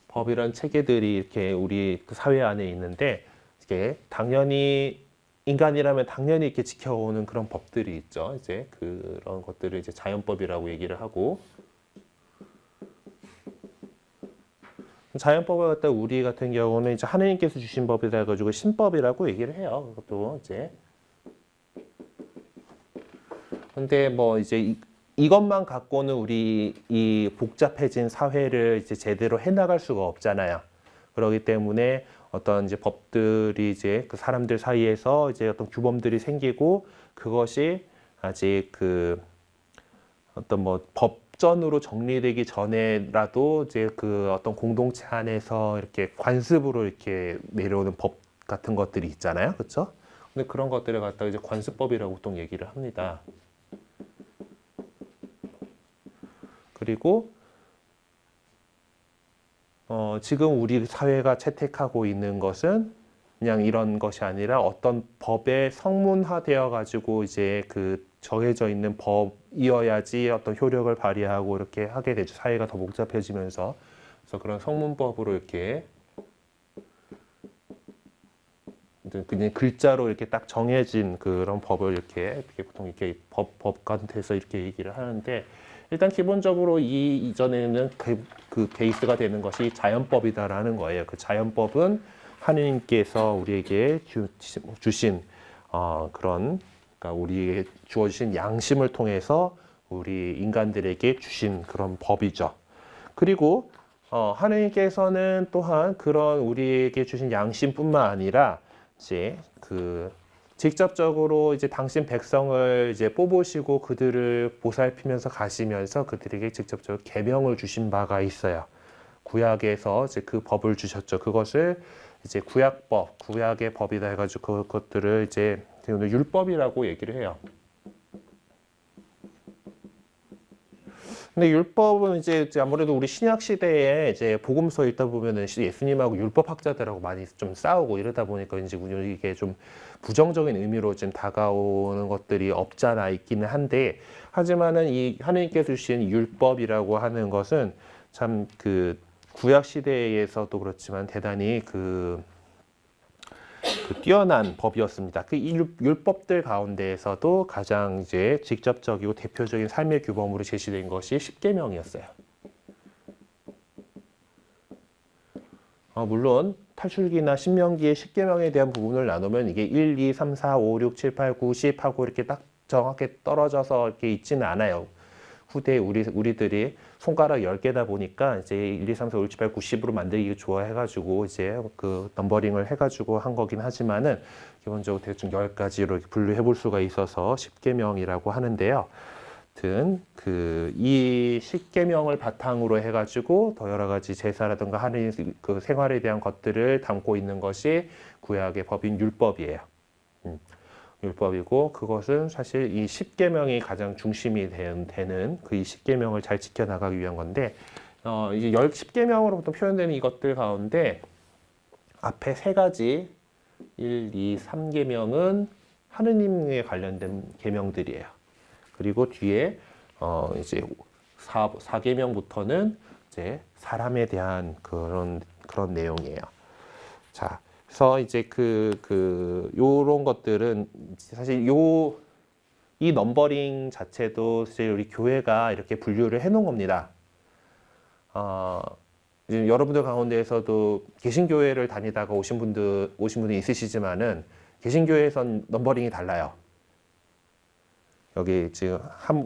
Speaker 1: 법이란 체계들이 이렇게 우리 그 사회 안에 있는데 이게 당연히 인간이라면 당연히 이렇게 지켜오는 그런 법들이 있죠. 이제 그런 것들을 이제 자연법이라고 얘기를 하고 자연법을 갖다 우리 같은 경우는 이제 하느님께서 주신 법이라 해가지고 신법이라고 얘기를 해요. 그것도 이제 근데 뭐 이제 이것만 갖고는 우리 이 복잡해진 사회를 이제 제대로 해나갈 수가 없잖아요. 그렇기 때문에 어떤 이제 법들이 이제 그 사람들 사이에서 이제 어떤 규범들이 생기고 그것이 아직 그 어떤 뭐 법전으로 정리되기 전에라도 이제 그 어떤 공동체 안에서 이렇게 관습으로 이렇게 내려오는 법 같은 것들이 있잖아요. 그렇죠? 근데 그런 것들을 갖다가 이제 관습법이라고 보통 얘기를 합니다. 그리고 지금 우리 사회가 채택하고 있는 것은 그냥 이런 것이 아니라 어떤 법에 성문화되어 가지고 이제 그 정해져 있는 법이어야지 어떤 효력을 발휘하고 이렇게 하게 되죠. 사회가 더 복잡해지면서. 그래서 그런 성문법으로 이렇게 그냥 글자로 이렇게 딱 정해진 그런 법을 이렇게 보통 이렇게 법 같아서 이렇게 얘기를 하는데, 일단 기본적으로 이전에는 그 베이스가 되는 것이 자연법이다라는 거예요. 그 자연법은 하느님께서 우리에게 주신 그런, 그러니까 우리에게 주어주신 양심을 통해서 우리 인간들에게 주신 그런 법이죠. 그리고 하느님께서는 또한 그런 우리에게 주신 양심뿐만 아니라 이제 직접적으로 이제 당신 백성을 이제 뽑으시고 그들을 보살피면서 가시면서 그들에게 직접적으로 계명을 주신 바가 있어요. 구약에서 이제 그 법을 주셨죠. 그것을 이제 구약법, 구약의 법이다 해가지고 그것들을 이제 율법이라고 얘기를 해요. 근데 율법은 이제 아무래도 우리 신약 시대에 이제 복음서 읽다 보면은 예수님하고 율법학자들하고 많이 좀 싸우고 이러다 보니까 이제 이게 좀 부정적인 의미로 좀 다가오는 것들이 없잖아 있기는 한데, 하지만은 이 하느님께서 주신 율법이라고 하는 것은 참 그 구약 시대에서도 그렇지만 대단히 그 뛰어난 법이었습니다. 그 율법들 가운데에서도 가장 이제 직접적이고 대표적인 삶의 규범으로 제시된 것이 십계명이었어요. 물론 탈출기나 신명기의 십계명에 대한 부분을 나누면 이게 1, 2, 3, 4, 5, 6, 7, 8, 9, 10 하고 이렇게 딱 정확하게 떨어져서 이렇게 있지는 않아요. 후대 우리들이 손가락 10개다 보니까 이제 1, 2, 3, 4, 5, 6, 7, 8, 9, 10으로 만들기 좋아해가지고 이제 그 넘버링을 해가지고 한 거긴 하지만은 기본적으로 대충 10가지로 분류해 볼 수가 있어서 십계명이라고 하는데요. 아무튼 이 십계명을 바탕으로 해가지고 더 여러 가지 제사라든가 하는 그 생활에 대한 것들을 담고 있는 것이 구약의 법인 율법이에요. 율법이고, 그것은 사실 이 십계명이 가장 중심이 되는 그 이 십계명을 잘 지켜나가기 위한 건데, 이제 십계명으로 보통 표현되는 이것들 가운데 앞에 3가지 1, 2, 3계명은 하느님에 관련된 계명들이에요. 그리고 뒤에 이제 4계명부터는 이제 사람에 대한 그런 내용이에요. 자, 그래서 이제 요런 것들은 사실 이 넘버링 자체도 사실 우리 교회가 이렇게 분류를 해 놓은 겁니다. 이제 여러분들 가운데에서도 개신교회를 다니다가 오신 분이 있으시지만은 개신교회에선 넘버링이 달라요. 여기 지금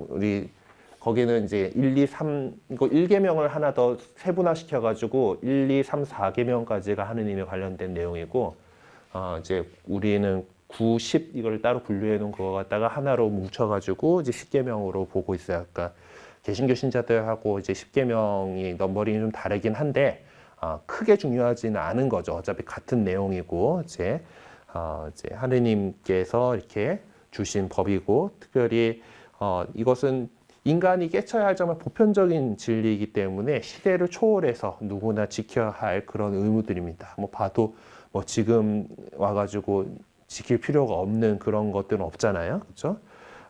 Speaker 1: 우리 거기는 이제 1, 2, 3 이거 1계명을 하나 더 세분화시켜 가지고 1, 2, 3, 4계명까지가 하느님에 관련된 내용이고, 이제 우리는 9, 10 이걸 따로 분류해 놓은 거 갖다가 하나로 뭉쳐 가지고 이제 10계명으로 보고 있어요. 그러니까 개신교 신자들하고 이제 10계명이 넘버링이 좀 다르긴 한데 크게 중요하지는 않은 거죠. 어차피 같은 내용이고 이제 하느님께서 이렇게 주신 법이고, 특별히 이것은 인간이 깨쳐야 할 정말 보편적인 진리이기 때문에 시대를 초월해서 누구나 지켜야 할 그런 의무들입니다. 봐도 지금 와가지고 지킬 필요가 없는 그런 것들은 없잖아요, 그렇죠?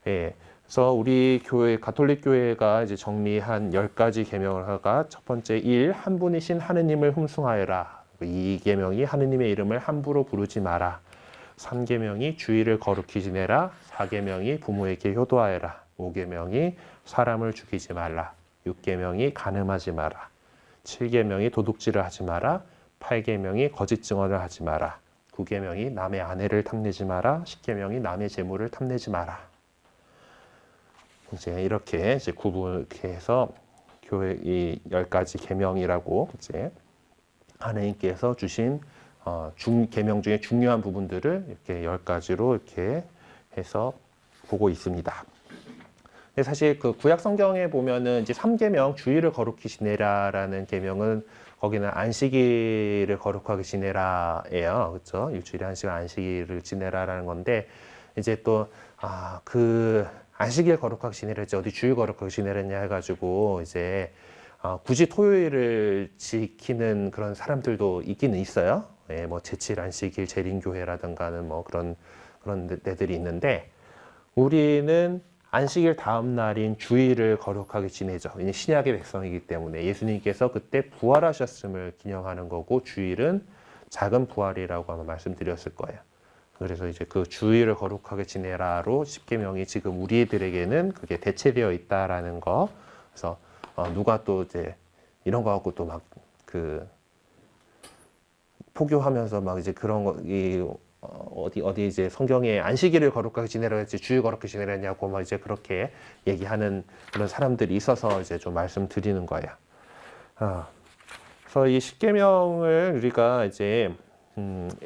Speaker 1: 예. 그래서 우리 교회 가톨릭 교회가 이제 정리한 10가지 계명을 하가 첫 번째 1, 한 분이신 하느님을 흠숭하여라. 2계명이 하느님의 이름을 함부로 부르지 마라. 3계명이 주의를 거룩히 지내라. 4계명이 부모에게 효도하여라. 5계명이 사람을 죽이지 말라. 6계명이 간음하지 마라. 7계명이 도둑질을 하지 마라. 8계명이 거짓 증언을 하지 마라. 9계명이 남의 아내를 탐내지 마라. 10계명이 남의 재물을 탐내지 마라. 이제 이렇게 이제 구분해서 교회 이 10가지 계명이라고 이제 하느님께서 주신 계명 중에 중요한 부분들을 이렇게 10가지로 이렇게 해서 보고 있습니다. 근데 사실 그 구약 성경에 보면은 이제 3계명 주의를 거룩히 지내라라는 계명은 거기는 안식일을 거룩하게 지내라예요. 그렇죠? 일주일에 1시간 안식일을 지내라라는 건데, 이제 또 그 안식일 거룩하게 지내랬지 어디 주일 거룩하게 지내랬냐 해가지고 이제 굳이 토요일을 지키는 그런 사람들도 있기는 있어요. 예, 제7 안식일 재림교회라든가는 그런 데들이 있는데, 우리는 안식일 다음 날인 주일을 거룩하게 지내죠. 왜냐하면 신약의 백성이기 때문에 예수님께서 그때 부활하셨음을 기념하는 거고, 주일은 작은 부활이라고 아마 말씀드렸을 거예요. 그래서 이제 그 주의를 거룩하게 지내라로 십계명이 지금 우리들에게는 그게 대체되어 있다라는 거. 그래서 누가 또 이제 이런 거 갖고 또 막 그 포교하면서 막 이제 그런 거 어디 이제 성경에 안식일을 거룩하게 지내라 했지 주일 거룩하게 지내라 했냐고 막 이제 그렇게 얘기하는 그런 사람들이 있어서 이제 좀 말씀드리는 거예요. 그래서 이 십계명을 우리가 이제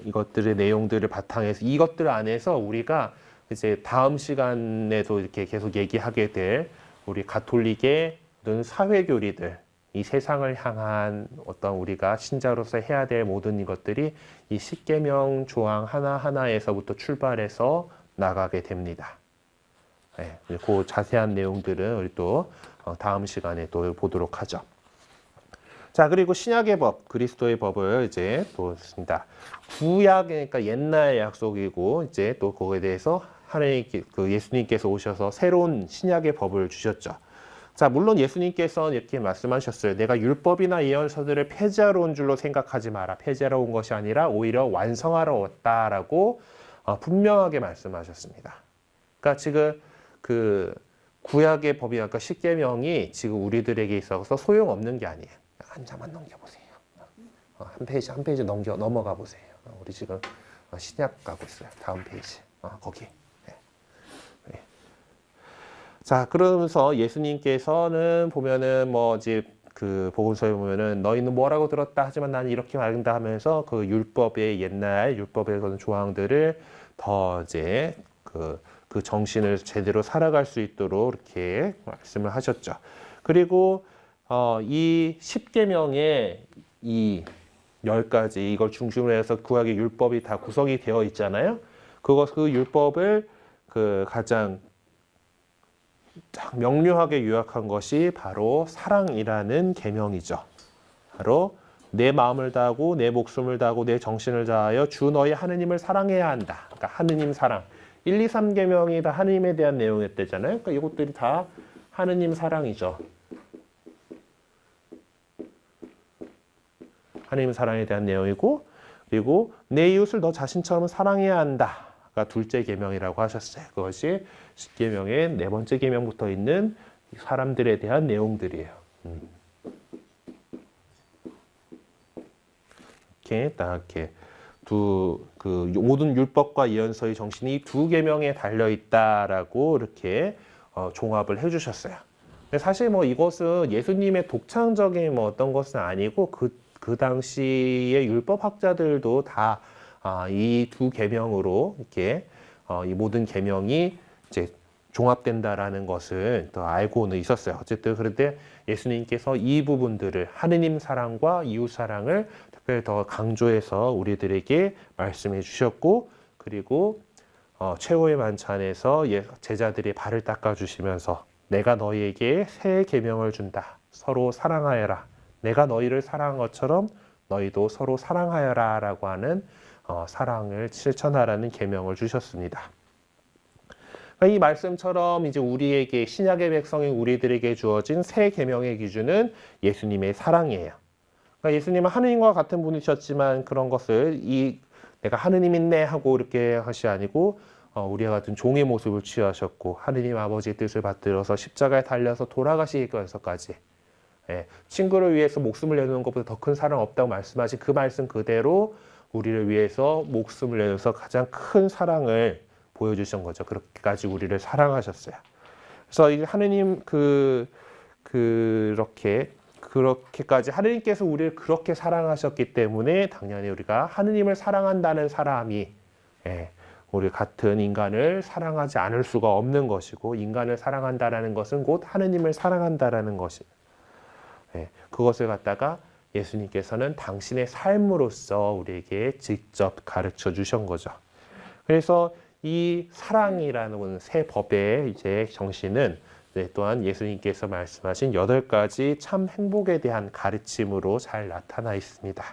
Speaker 1: 이것들의 내용들을 바탕에서 이것들 안에서 우리가 이제 다음 시간에도 이렇게 계속 얘기하게 될 우리 가톨릭의 모든 사회교리들, 이 세상을 향한 어떤 우리가 신자로서 해야 될 모든 이것들이 이 십계명 조항 하나하나에서부터 출발해서 나가게 됩니다. 네, 그 자세한 내용들은 우리 또 다음 시간에 또 보도록 하죠. 자, 그리고 신약의 법, 그리스도의 법을 이제 보습니다. 구약, 그러니까 옛날 약속이고, 이제 또 그거에 대해서 예수님께서 오셔서 새로운 신약의 법을 주셨죠. 자, 물론 예수님께서는 이렇게 말씀하셨어요. 내가 율법이나 예언서들을 폐지하러 온 줄로 생각하지 마라. 폐지하러 온 것이 아니라 오히려 완성하러 왔다라고 분명하게 말씀하셨습니다. 그러니까 지금 그 구약의 법이 아까 십계명이 지금 우리들에게 있어서 소용없는 게 아니에요. 한 장만 넘겨보세요. 한 페이지 넘어가 보세요. 우리 지금 신약 가고 있어요. 다음 페이지. 거기. 네. 네. 자, 그러면서 예수님께서는 보면은 뭐 이제 그 복음서에 보면은 너희는 뭐라고 들었다 하지만 나는 이렇게 말한다 하면서 그 율법의 옛날 율법의 그런 조항들을 더 이제 그 정신을 제대로 살아갈 수 있도록 이렇게 말씀을 하셨죠. 그리고 이 십계명의 이 10가지 이걸 중심으로 해서 구약의 율법이 다 구성이 되어 있잖아요. 그 율법을 그 가장 명료하게 요약한 것이 바로 사랑이라는 계명이죠. 바로 내 마음을 다하고 내 목숨을 다하고 내 정신을 다하여 주 너희 하느님을 사랑해야 한다. 그러니까 하느님 사랑. 1, 2, 3계명이 다 하느님에 대한 내용이었대잖아요. 그러니까 이것들이 다 하느님 사랑이죠. 하느님 사랑에 대한 내용이고, 그리고 내 이웃을 너 자신처럼 사랑해야 한다가 둘째 계명이라고 하셨어요. 그것이 십계명의 네 번째 계명부터 있는 사람들에 대한 내용들이에요. 이렇게 딱 이렇게 모든 율법과 예언서의 정신이 두 계명에 달려 있다라고 이렇게 종합을 해주셨어요. 근데 사실 뭐 이것은 예수님의 독창적인 뭐 어떤 것은 아니고 그 당시의 율법학자들도 다 이 두 계명으로 이렇게 이 모든 계명이 이제 종합된다라는 것을 더 알고는 있었어요. 어쨌든 그런데 예수님께서 이 부분들을 하느님 사랑과 이웃 사랑을 특별히 더 강조해서 우리들에게 말씀해 주셨고, 그리고 최후의 만찬에서 제자들의 발을 닦아 주시면서 내가 너희에게 새 계명을 준다. 서로 사랑하여라. 내가 너희를 사랑한 것처럼 너희도 서로 사랑하여라 라고 하는 사랑을 실천하라는 계명을 주셨습니다. 이 말씀처럼 이제 우리에게 신약의 백성인 우리들에게 주어진 새 계명의 기준은 예수님의 사랑이에요. 그러니까 예수님은 하느님과 같은 분이셨지만 그런 것을 내가 하느님 있네 하고 이렇게 하시 아니고 우리와 같은 종의 모습을 취하셨고 하느님 아버지의 뜻을 받들어서 십자가에 달려서 돌아가시기까지 친구를 위해서 목숨을 내놓는 것보다 더 큰 사랑 없다고 말씀하신 그 말씀 그대로 우리를 위해서 목숨을 내놓아서 가장 큰 사랑을 보여주신 거죠. 그렇게까지 우리를 사랑하셨어요. 그래서 이 하느님 그렇게까지 하느님께서 우리를 그렇게 사랑하셨기 때문에 당연히 우리가 하느님을 사랑한다는 사람이 우리 같은 인간을 사랑하지 않을 수가 없는 것이고, 인간을 사랑한다라는 것은 곧 하느님을 사랑한다라는 것이. 그것을 갖다가 예수님께서는 당신의 삶으로서 우리에게 직접 가르쳐 주신 거죠. 그래서 이 사랑이라는 새 법의 이제 정신은 또한 예수님께서 말씀하신 8가지 참 행복에 대한 가르침으로 잘 나타나 있습니다.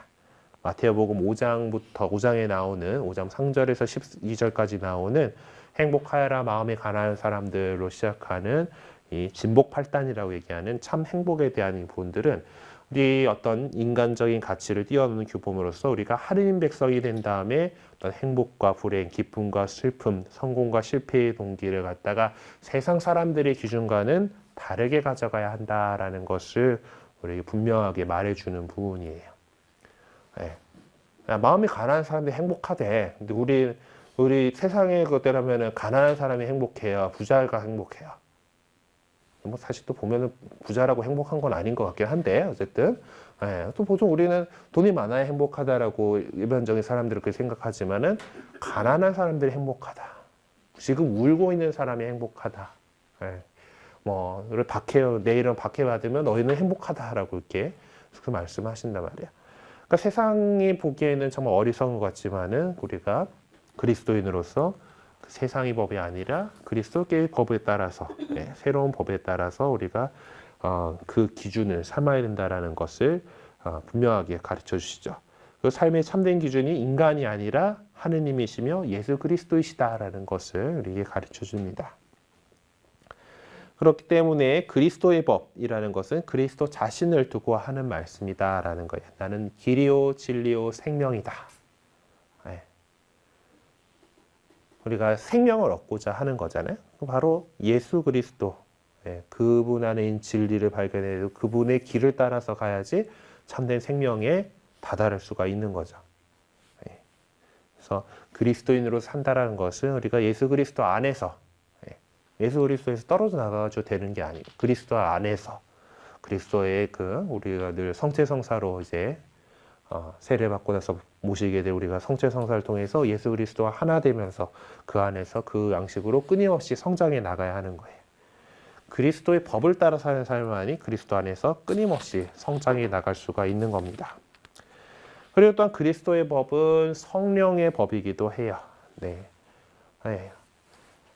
Speaker 1: 마태복음 5장에 나오는 5장 3절에서 12절까지 나오는 행복하여라 마음이 가난한 사람들로 시작하는 이 진복 8단이라고 얘기하는 참 행복에 대한 부분들은 우리 어떤 인간적인 가치를 뛰어넘는 규범으로서 우리가 하느님 백성이 된 다음에 어떤 행복과 불행, 기쁨과 슬픔, 성공과 실패의 동기를 갖다가 세상 사람들의 기준과는 다르게 가져가야 한다라는 것을 우리에게 분명하게 말해주는 부분이에요. 네. 마음이 가난한 사람들이 행복하대. 근데 우리 세상의 것대로면은 가난한 사람이 행복해요, 부자가 행복해요? 뭐 사실 또 보면은 부자라고 행복한 건 아닌 것 같긴 한데 어쨌든 또 보통 우리는 돈이 많아야 행복하다라고 일반적인 사람들은 그렇게 생각하지만은 가난한 사람들이 행복하다. 지금 울고 있는 사람이 행복하다. 뭐 박해 내일은 박해받으면 너희는 행복하다라고 이렇게 그 말씀하신단 말이야. 그러니까 세상이 보기에는 정말 어리석은 것 같지만은 우리가 그리스도인으로서 그 세상의 법이 아니라 그리스도의 법에 따라서 새로운 법에 따라서 우리가 그 기준을 삼아야 된다라는 것을 분명하게 가르쳐 주시죠. 그 삶의 참된 기준이 인간이 아니라 하느님이시며 예수 그리스도이시다라는 것을 우리에게 가르쳐 줍니다. 그렇기 때문에 그리스도의 법이라는 것은 그리스도 자신을 두고 하는 말씀이다라는 거예요. 나는 길이요 진리요 생명이다. 우리가 생명을 얻고자 하는 거잖아요. 바로 예수 그리스도, 그분 안에 진리를 발견해도 그분의 길을 따라서 가야지 참된 생명에 다다를 수가 있는 거죠. 그래서 그리스도인으로 산다라는 것은 우리가 예수 그리스도 안에서, 예수 그리스도에서 떨어져 나가가지고 되는 게 아니고 그리스도 안에서 그리스도의 우리가 늘 성체성사로 이제 세례 받고 나서 모시게 될 우리가 성체성사를 통해서 예수 그리스도와 하나 되면서 그 안에서 그 양식으로 끊임없이 성장해 나가야 하는 거예요. 그리스도의 법을 따라 사는 삶만이 그리스도 안에서 끊임없이 성장해 나갈 수가 있는 겁니다. 그리고 또한 그리스도의 법은 성령의 법이기도 해요.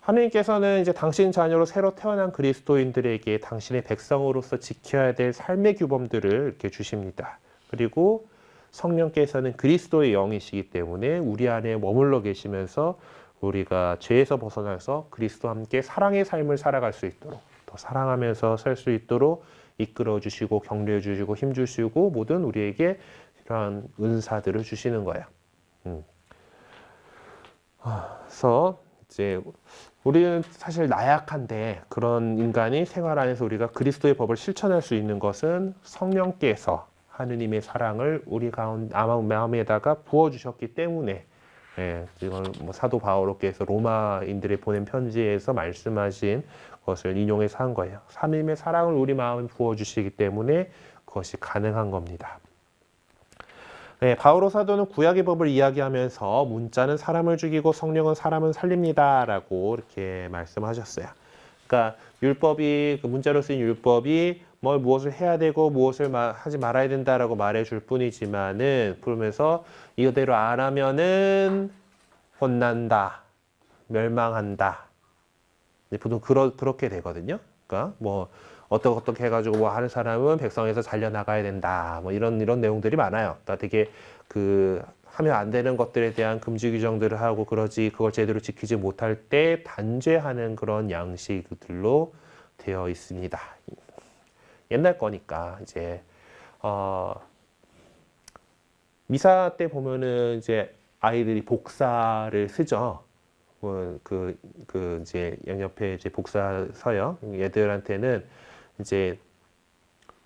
Speaker 1: 하느님께서는 이제 당신 자녀로 새로 태어난 그리스도인들에게 당신의 백성으로서 지켜야 될 삶의 규범들을 이렇게 주십니다. 그리고 성령께서는 그리스도의 영이시기 때문에 우리 안에 머물러 계시면서 우리가 죄에서 벗어나서 그리스도와 함께 사랑의 삶을 살아갈 수 있도록, 더 사랑하면서 살 수 있도록 이끌어 주시고 격려해 주시고 힘 주시고 모든 우리에게 이러한 은사들을 주시는 거예요. 그래서 이제 우리는 사실 나약한데 그런 인간이 생활 안에서 우리가 그리스도의 법을 실천할 수 있는 것은 성령께서 하느님의 사랑을 우리 마음에다가 부어주셨기 때문에, 이걸 뭐 사도 바오로께서 로마인들에 보낸 편지에서 말씀하신 것을 인용해서 한 거예요. 하느님의 사랑을 우리 마음에 부어주시기 때문에 그것이 가능한 겁니다. 바오로 사도는 구약의 법을 이야기하면서 문자는 사람을 죽이고 성령은 사람을 살립니다 라고 이렇게 말씀하셨어요. 그러니까 율법이, 문자로 쓰인 율법이 무엇을 해야 되고 무엇을 하지 말아야 된다라고 말해줄 뿐이지만은, 그러면서 이대로 안 하면은 혼난다, 멸망한다. 보통 그렇게 되거든요. 그러니까 어떻게 해가지고 하는 사람은 백성에서 잘려나가야 된다. 이런 내용들이 많아요. 그러니까 되게 하면 안 되는 것들에 대한 금지 규정들을 하고 그러지 그걸 제대로 지키지 못할 때 단죄하는 그런 양식들로 되어 있습니다. 옛날 거니까 이제 미사 때 보면은 이제 아이들이 복사를 쓰죠. 이제 양옆에 이제 복사 서요. 얘들한테는 이제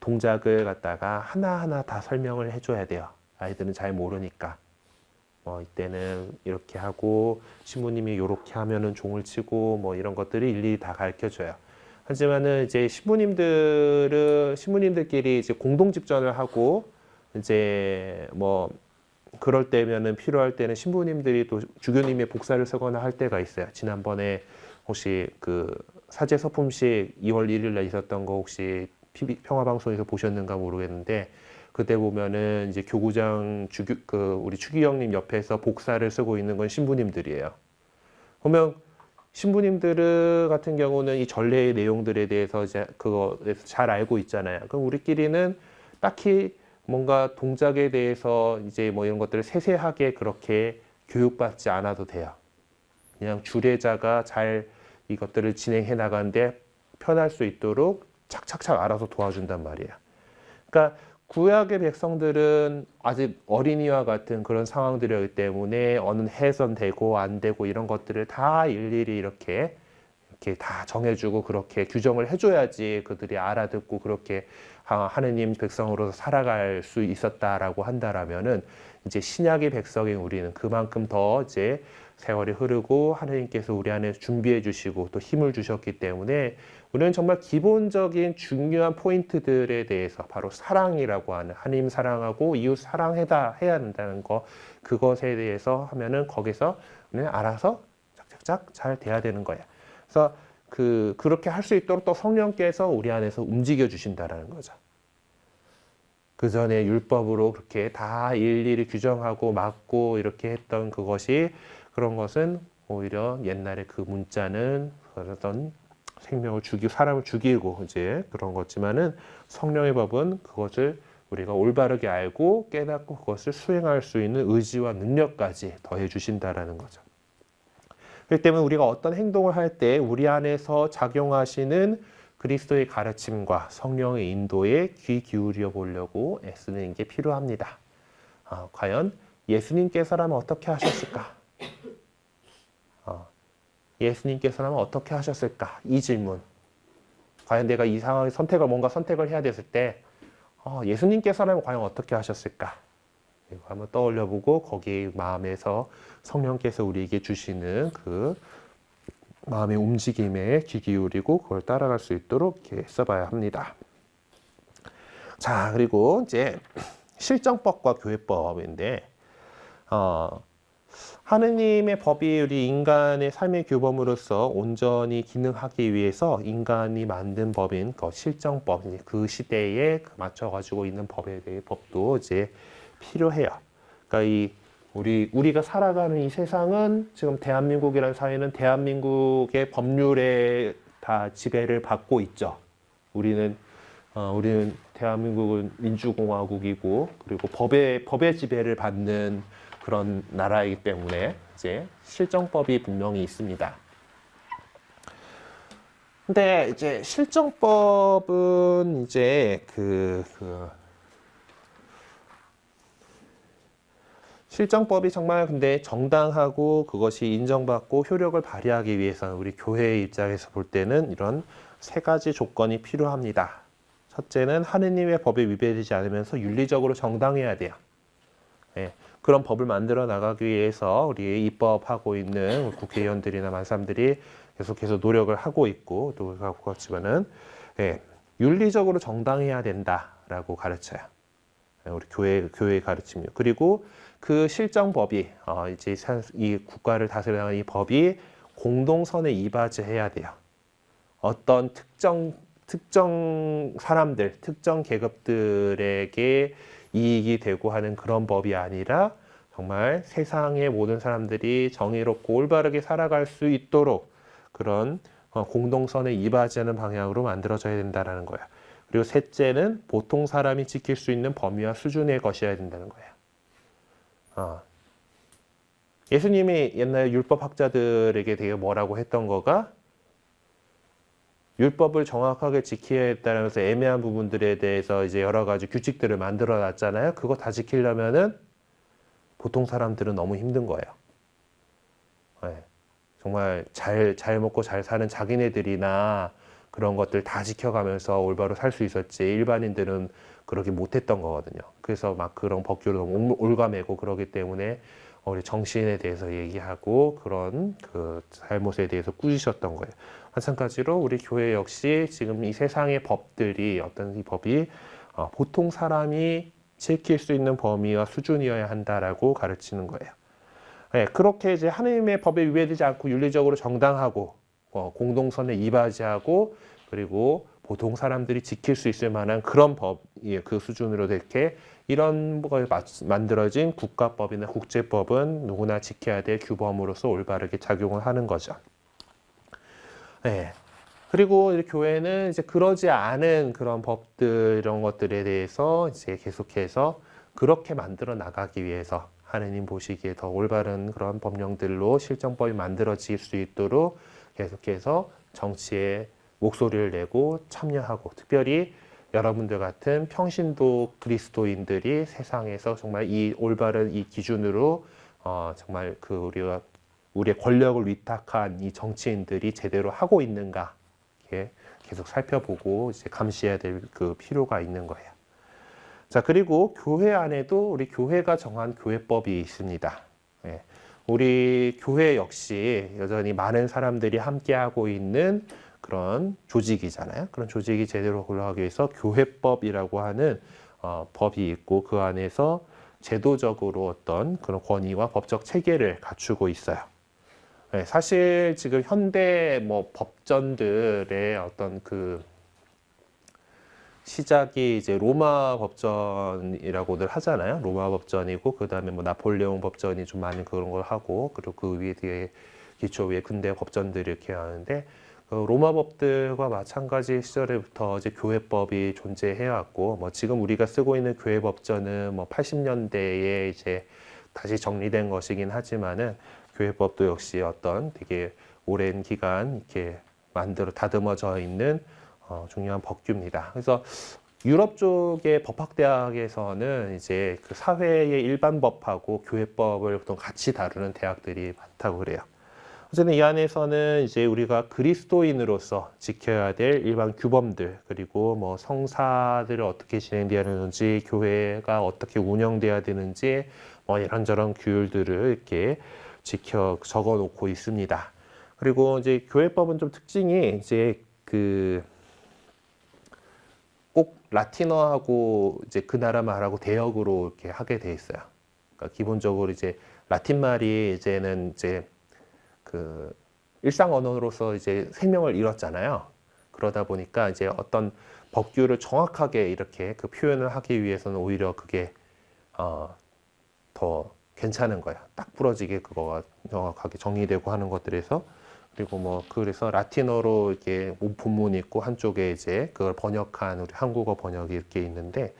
Speaker 1: 동작을 갖다가 하나하나 다 설명을 해줘야 돼요. 아이들은 잘 모르니까. 이때는 이렇게 하고 신부님이 이렇게 하면은 종을 치고 이런 것들이 일일이 다 가르쳐줘요. 하지만은 이제 신부님들끼리 이제 공동 집전을 하고 이제 그럴 때면은 필요할 때는 신부님들이 또 주교님의 복사를 쓰거나 할 때가 있어요. 지난번에 혹시 사제 서품식 2월 1일 날 있었던 거 혹시 평화방송에서 보셨는가 모르겠는데, 그때 보면은 이제 교구장 우리 추기경님 옆에서 복사를 쓰고 있는 건 신부님들이에요. 보면 신부님들 같은 경우는 이 전례의 내용들에 대해서 이제 그거에서 잘 알고 있잖아요. 그럼 우리끼리는 딱히 뭔가 동작에 대해서 이제 이런 것들을 세세하게 그렇게 교육받지 않아도 돼요. 그냥 주례자가 잘 이것들을 진행해 나가는데 편할 수 있도록 착착착 알아서 도와준단 말이에요. 그러니까 구약의 백성들은 아직 어린이와 같은 그런 상황들이기 때문에 어느 해선되고 안 되고 이런 것들을 다 일일이 이렇게 다 정해주고 그렇게 규정을 해줘야지 그들이 알아듣고 그렇게 하느님 백성으로서 살아갈 수 있었다라고 한다라면은 이제 신약의 백성인 우리는 그만큼 더 이제 세월이 흐르고 하느님께서 우리 안에 준비해 주시고 또 힘을 주셨기 때문에 우리는 정말 기본적인 중요한 포인트들에 대해서 바로 사랑이라고 하는 하나님 사랑하고 이웃 사랑해야 한다는 거 그것에 대해서 하면은 거기서 우리는 알아서 짝짝짝 잘 돼야 되는 거야. 그래서 그렇게 할 수 있도록 또 성령께서 우리 안에서 움직여 주신다라는 거죠. 그 전에 율법으로 그렇게 다 일일이 규정하고 막고 이렇게 했던 그것이 그런 것은 오히려 옛날에 그 문자는 어떤 생명을 죽이고 사람을 죽이고 이제 그런 거지만은 성령의 법은 그것을 우리가 올바르게 알고 깨닫고 그것을 수행할 수 있는 의지와 능력까지 더해 주신다라는 거죠. 그렇기 때문에 우리가 어떤 행동을 할 때 우리 안에서 작용하시는 그리스도의 가르침과 성령의 인도에 귀 기울여 보려고 애쓰는 게 필요합니다. 과연 예수님께서라면 어떻게 하셨을까? 예수님께서라면 어떻게 하셨을까? 이 질문. 과연 내가 이 상황에 뭔가 선택을 해야 됐을 때 예수님께서라면 과연 어떻게 하셨을까? 이거 한번 떠올려보고 거기 마음에서 성령께서 우리에게 주시는 그 마음의 움직임에 귀 기울이고 그걸 따라갈 수 있도록 이렇게 써봐야 합니다. 자, 그리고 이제 실정법과 교회법인데 하느님의 법이 우리 인간의 삶의 규범으로서 온전히 기능하기 위해서 인간이 만든 법인 그 실정법, 그 시대에 맞춰가지고 있는 법에 대해 법도 이제 필요해요. 그러니까 우리가 살아가는 이 세상은 지금 대한민국이라는 사회는 대한민국의 법률에 다 지배를 받고 있죠. 우리는 대한민국은 민주공화국이고 그리고 법의 지배를 받는 그런 나라이기 때문에 이제 실정법이 분명히 있습니다. 근데 이제 실정법은 이제 실정법이 정말 근데 정당하고 그것이 인정받고 효력을 발휘하기 위해서는 우리 교회의 입장에서 볼 때는 이런 세 가지 조건이 필요합니다. 첫째는 하느님의 법에 위배되지 않으면서 윤리적으로 정당해야 돼요. 예, 그런 법을 만들어 나가기 위해서 우리 입법하고 있는 국회의원들이나 만사람들이 계속해서 노력을 하고 있고 또 그렇지만은 윤리적으로 정당해야 된다라고 가르쳐요. 우리 교회의 가르침이요. 그리고 그 실정법이 이제 이 국가를 다스려 나가는 이 법이 공동선에 이바지해야 돼요. 어떤 특정 사람들, 특정 계급들에게 이익이 되고 하는 그런 법이 아니라 정말 세상의 모든 사람들이 정의롭고 올바르게 살아갈 수 있도록 그런 공동선에 이바지하는 방향으로 만들어져야 된다는 거예요. 그리고 셋째는 보통 사람이 지킬 수 있는 범위와 수준의 것이어야 된다는 거예요. 예수님이 옛날 율법학자들에게 되게 뭐라고 했던 거가 율법을 정확하게 지켜야 했다면서 애매한 부분들에 대해서 이제 여러 가지 규칙들을 만들어 놨잖아요. 그거 다 지키려면은 보통 사람들은 너무 힘든 거예요. 정말 잘 먹고 잘 사는 자기네들이나 그런 것들 다 지켜가면서 올바로 살 수 있었지 일반인들은 그렇게 못했던 거거든요. 그래서 막 그런 법규를 너무 올가매고 그러기 때문에 우리 정신에 대해서 얘기하고 그런 그 잘못에 대해서 꾸짖으셨던 거예요. 마찬가지로 우리 교회 역시 지금 이 세상의 법들이 어떤 이 법이 보통 사람이 지킬 수 있는 범위와 수준이어야 한다라고 가르치는 거예요. 그렇게 이제 하나님의 법에 위배되지 않고 윤리적으로 정당하고 공동선에 이바지하고 그리고 보통 사람들이 지킬 수 있을 만한 그런 법, 그 수준으로 이렇게 이런 걸 만들어진 국가법이나 국제법은 누구나 지켜야 될 규범으로서 올바르게 작용을 하는 거죠. 그리고 교회는 이제 그러지 않은 그런 법들 이런 것들에 대해서 이제 계속해서 그렇게 만들어 나가기 위해서 하느님 보시기에 더 올바른 그런 법령들로 실정법이 만들어질 수 있도록 계속해서 정치에 목소리를 내고 참여하고 특별히 여러분들 같은 평신도 그리스도인들이 세상에서 정말 이 올바른 이 기준으로 정말 그 우리의 권력을 위탁한 이 정치인들이 제대로 하고 있는가 이렇게 계속 살펴보고 이제 감시해야 될 그 필요가 있는 거예요. 자, 그리고 교회 안에도 우리 교회가 정한 교회법이 있습니다. 예. 우리 교회 역시 여전히 많은 사람들이 함께하고 있는 그런 조직이잖아요. 그런 조직이 제대로 굴러가기 위해서 교회법이라고 하는 법이 있고 그 안에서 제도적으로 어떤 그런 권위와 법적 체계를 갖추고 있어요. 네, 사실 지금 현대 뭐 법전들의 어떤 그 시작이 이제 로마 법전이라고들 하잖아요. 로마 법전이고 그 다음에 뭐 나폴레옹 법전이 좀 많은 그런 걸 하고 그리고 그 위에 뒤에 기초 위에 근대 법전들이 이렇게 하는데 그 로마 법들과 마찬가지 시절에부터 이제 교회법이 존재해 왔고 뭐 지금 우리가 쓰고 있는 교회 법전은 뭐 80년대에 이제 다시 정리된 것이긴 하지만은 교회법도 역시 어떤 되게 오랜 기간 이렇게 다듬어져 있는 중요한 법규입니다. 그래서 유럽 쪽의 법학대학에서는 이제 그 사회의 일반 법하고 교회법을 보통 같이 다루는 대학들이 많다고 그래요. 어쨌든 이 안에서는 이제 우리가 그리스도인으로서 지켜야 될 일반 규범들 그리고 뭐 성사들을 어떻게 진행돼야 되는지 교회가 어떻게 운영돼야 되는지 뭐 이런저런 규율들을 이렇게 적어 놓고 있습니다. 그리고 이제 교회법은 좀 특징이 이제 꼭 라틴어하고 이제 그 나라 말하고 대역으로 이렇게 하게 돼 있어요. 그러니까 기본적으로 이제 라틴 말이 이제는 이제 그 일상 언어로서 이제 생명을 잃었잖아요. 그러다 보니까 이제 어떤 법규를 정확하게 이렇게 그 표현을 하기 위해서는 오히려 그게 더 괜찮은 거야. 딱 부러지게 그거가 정확하게 정의되고 하는 것들에서 그리고 뭐 그래서 라틴어로 이렇게 본문이 있고 한쪽에 이제 그걸 번역한 우리 한국어 번역이 이렇게 있는데